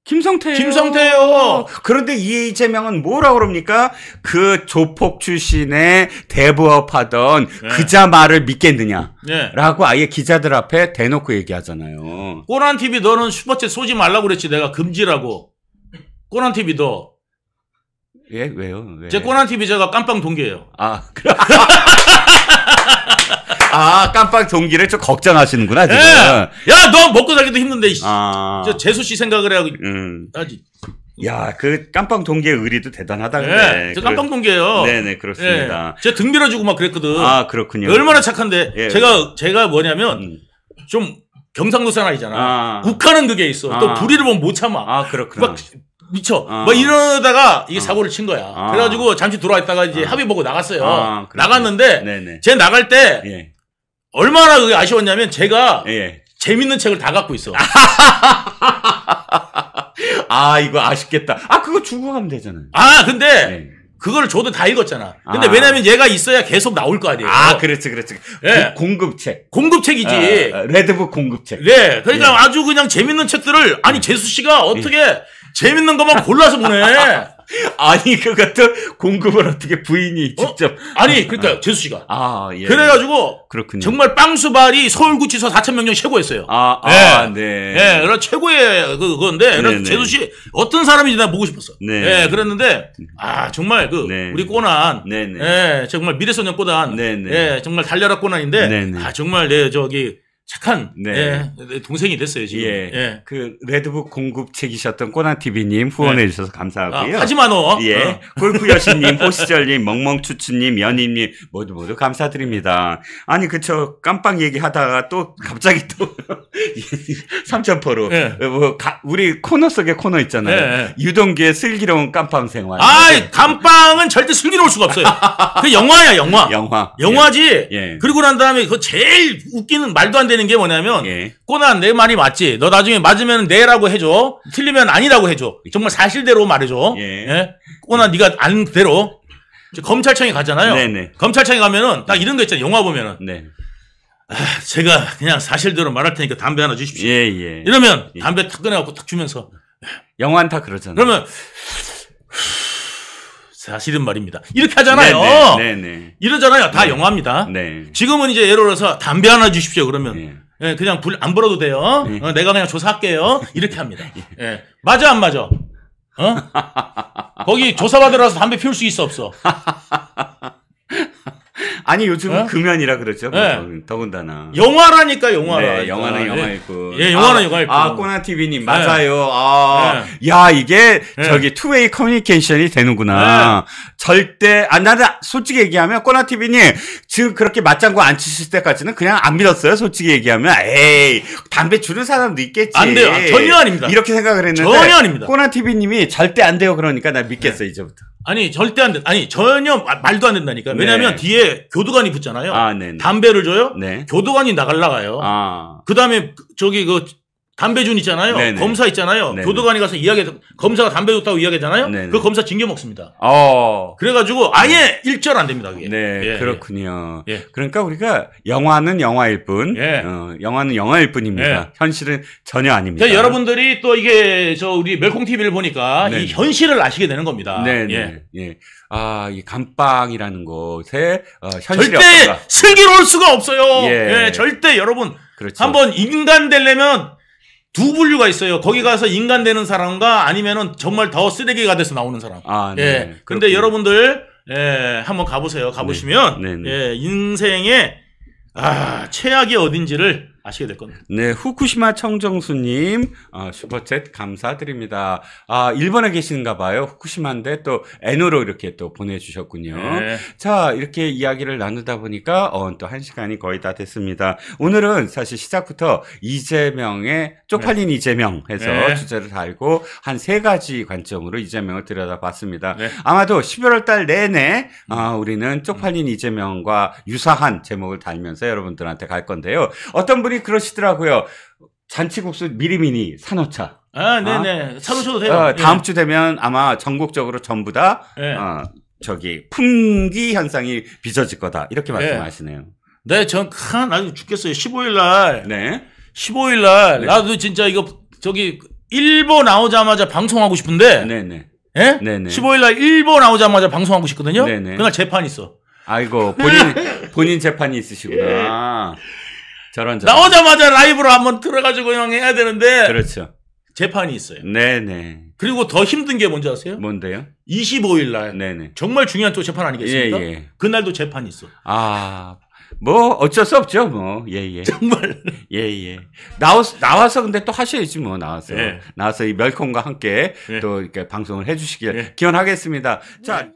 김성태예요. 그런데 이재명은 뭐라 그럽니까? 그 조폭 출신의 대부업하던 네. 그자 말을 믿겠느냐? 네. 라고 아예 기자들 앞에 대놓고 얘기하잖아요. 꼬난 TV 너는 슈퍼챗 쏘지 말라고 그랬지. 내가 금지라고. 꼬난 TV 너. 예, 왜요? 왜? 제 꼬난 TV 제가 깜빵 동기예요. 깜빡 동기를 좀 걱정하시는구나, 지금. 예. 야, 너 먹고 살기도 힘든데. 저 재수 씨 생각을 해야 하지. 야, 그 깜빵 동기의 의리도 대단하다. 네, 저 깜빵 동기예요. 네네, 그렇습니다. 제 등 밀어주고 막 그랬거든. 그렇군요. 얼마나 착한데. 예. 제가 뭐냐면, 좀 경상도 사나이잖아. 욱하는 그게 있어. 또 불의를 보면 못 참아. 그렇구나. 막 미쳐. 막 이러다가 이게 사고를 친 거야. 그래가지고 잠시 들어왔다가 이제 합의 보고 나갔어요. 나갔는데, 네네. 쟤 나갈 때, 예. 얼마나 그게 아쉬웠냐면, 제가 예. 재밌는 책을 다 갖고 있어. 이거 아쉽겠다. 그거 주고 가면 되잖아요. 근데, 네. 그걸 줘도 다 읽었잖아. 근데 왜냐면 얘가 있어야 계속 나올 거 아니에요. 그렇지. 예. 공급책. 공급책이지. 레드북 공급책. 네. 그러니까 아주 그냥 재밌는 책들을, 재수 씨가 어떻게 재밌는 것만 골라서 보내. 그것도 공급을 어떻게 부인이 직접. 그러니까 재수 씨가. 예. 그래가지고. 그렇군요. 정말 빵수발이 서울구치소 4,000명 최고였어요. 네. 네. 그래서 최고의 그건데. 그래서 재수 씨 어떤 사람인지 내가 보고 싶었어. 네. 그랬는데, 정말 우리 꼬난. 네네. 정말 미래소년 꼬난. 네네. 정말 달려라 꼬난인데. 네네. 정말 착한 동생이 됐어요 지금. 예. 그 레드북 공급책이셨던 꼬나TV님 후원해 주셔서 감사하고요. 하지마 너. 예. 골프 여신님, 호시절님, 멍멍추추님, 연희님 모두 감사드립니다. 그쵸 깜빡 얘기하다가 또 갑자기 또 삼천포로 우리 코너 속의 코너 있잖아요. 유동규의 슬기로운 깜빵 생활. 깜빵은 절대 슬기로울 수가 없어요. 그 영화야 영화. 영화지. 예. 그리고 난 다음에 그 제일 웃기는 말도 안 되는 게 뭐냐면 꼬난 내 말이 맞지. 너 나중에 맞으면 네라고 해줘. 틀리면 아니라고 해줘. 정말 사실대로 말해줘. 꼬난 네가 아는 대로. 검찰청에 가잖아요. 네네. 검찰청에 가면은 딱 이런 거 있잖아요. 영화 보면은. 네. 제가 그냥 사실대로 말할 테니까 담배 하나 주십시오. 예. 이러면 담배 탁 꺼내갖고 탁 주면서. 영화는 다 그러잖아요. 그러면 사실은 말입니다. 이렇게 하잖아요. 네네. 이러잖아요. 다 영화입니다. 네. 지금은 이제 예를 들어서 담배 하나 주십시오. 그러면 그냥 불 안 벌어도 돼요. 내가 그냥 조사할게요. 이렇게 합니다. 맞아 안 맞아? 거기 조사받으러 와서 담배 피울 수 있어 없어? 요즘은 금연이라 그러죠. 더군다나. 영화라니까 영화라. 네, 영화는 영화이고. 영화는 영화이고. 꼬나TV님 맞아요. 야 이게 저기 투웨이 커뮤니케이션이 되는구나. 절대 나는 솔직히 얘기하면 꼬나TV님 지금 그렇게 맞장구 안 치실 때까지는 그냥 안 믿었어요. 솔직히 얘기하면 담배 주는 사람도 있겠지. 안 돼요. 전혀 아닙니다. 이렇게 생각을 했는데 전혀 아닙니다. 꼬나TV님이 절대 안 돼요. 그러니까 나 믿겠어 이제부터. 절대 안 돼. 전혀 말도 안 된다니까. 왜냐면 뒤에 교도관이 붙잖아요. 담배를 줘요. 교도관이 나가요. 그 다음에 담배준 있잖아요. 네네. 검사 있잖아요. 네네. 교도관이 가서 검사가 담배 줬다고 이야기하잖아요. 네네. 그 검사 징계 먹습니다. 그래가지고 아예 일절 안 됩니다. 그게. 그렇군요. 그러니까 우리가 영화는 영화일 뿐, 영화는 영화일 뿐입니다. 현실은 전혀 아닙니다. 그러니까 여러분들이 또 이게 우리 멜콩 TV를 보니까 이 현실을 아시게 되는 겁니다. 이 감방이라는 곳에 현실이 절대 없다. 슬기로울 수가 없어요. 절대 여러분 한번 인간 되려면 두 분류가 있어요. 거기 가서 인간 되는 사람과 아니면은 정말 더 쓰레기가 돼서 나오는 사람. 근데 여러분들 한번 가보세요. 가보시면 인생의 최악이 어딘지를 아시게 될 겁니다. 네, 후쿠시마 청정수님 슈퍼챗 감사드립니다. 일본에 계신가 봐요. 후쿠시마인데 또 N으로 이렇게 또 보내주셨군요. 네. 자, 이렇게 이야기를 나누다 보니까 또 1시간이 거의 다 됐습니다. 오늘은 사실 시작부터 이재명의 쪽팔린 이재명 해서 주제를 달고 한 3가지 관점으로 이재명을 들여다봤습니다. 아마도 11월 달 내내 우리는 쪽팔린 이재명과 유사한 제목을 달면서 여러분들한테 갈 건데요. 어떤 분이 그러시더라고요. 잔치국수 미리미니 사놓자. 네네. 사놓으셔도 돼요. 다음 주 되면 아마 전국적으로 전부 다 풍기 현상이 빚어질 거다. 이렇게 말씀하시네요. 네, 전 아주 죽겠어요. 15일 날. 네. 15일 날 나도 진짜 이거 일보 나오자마자 방송하고 싶은데. 네네. 예? 네네. 15일 날 일보 나오자마자 방송하고 싶거든요. 네네. 그날 재판 있어. 아이고, 본인 재판이 있으시구나. 저런. 나오자마자 라이브로 한번 들어가지고 그냥 해야 되는데. 그렇죠. 재판이 있어요. 네네. 그리고 더 힘든 게 뭔지 아세요? 뭔데요? 25일 날. 네네. 정말 중요한 또 재판 아니겠습니까? 예. 그날도 재판이 있어. 뭐 어쩔 수 없죠, 뭐. 예. 정말. 예. 나와서 근데 또 하셔야지 뭐 나와서 이 멸콩과 함께 또 이렇게 방송을 해주시길 기원하겠습니다. 자.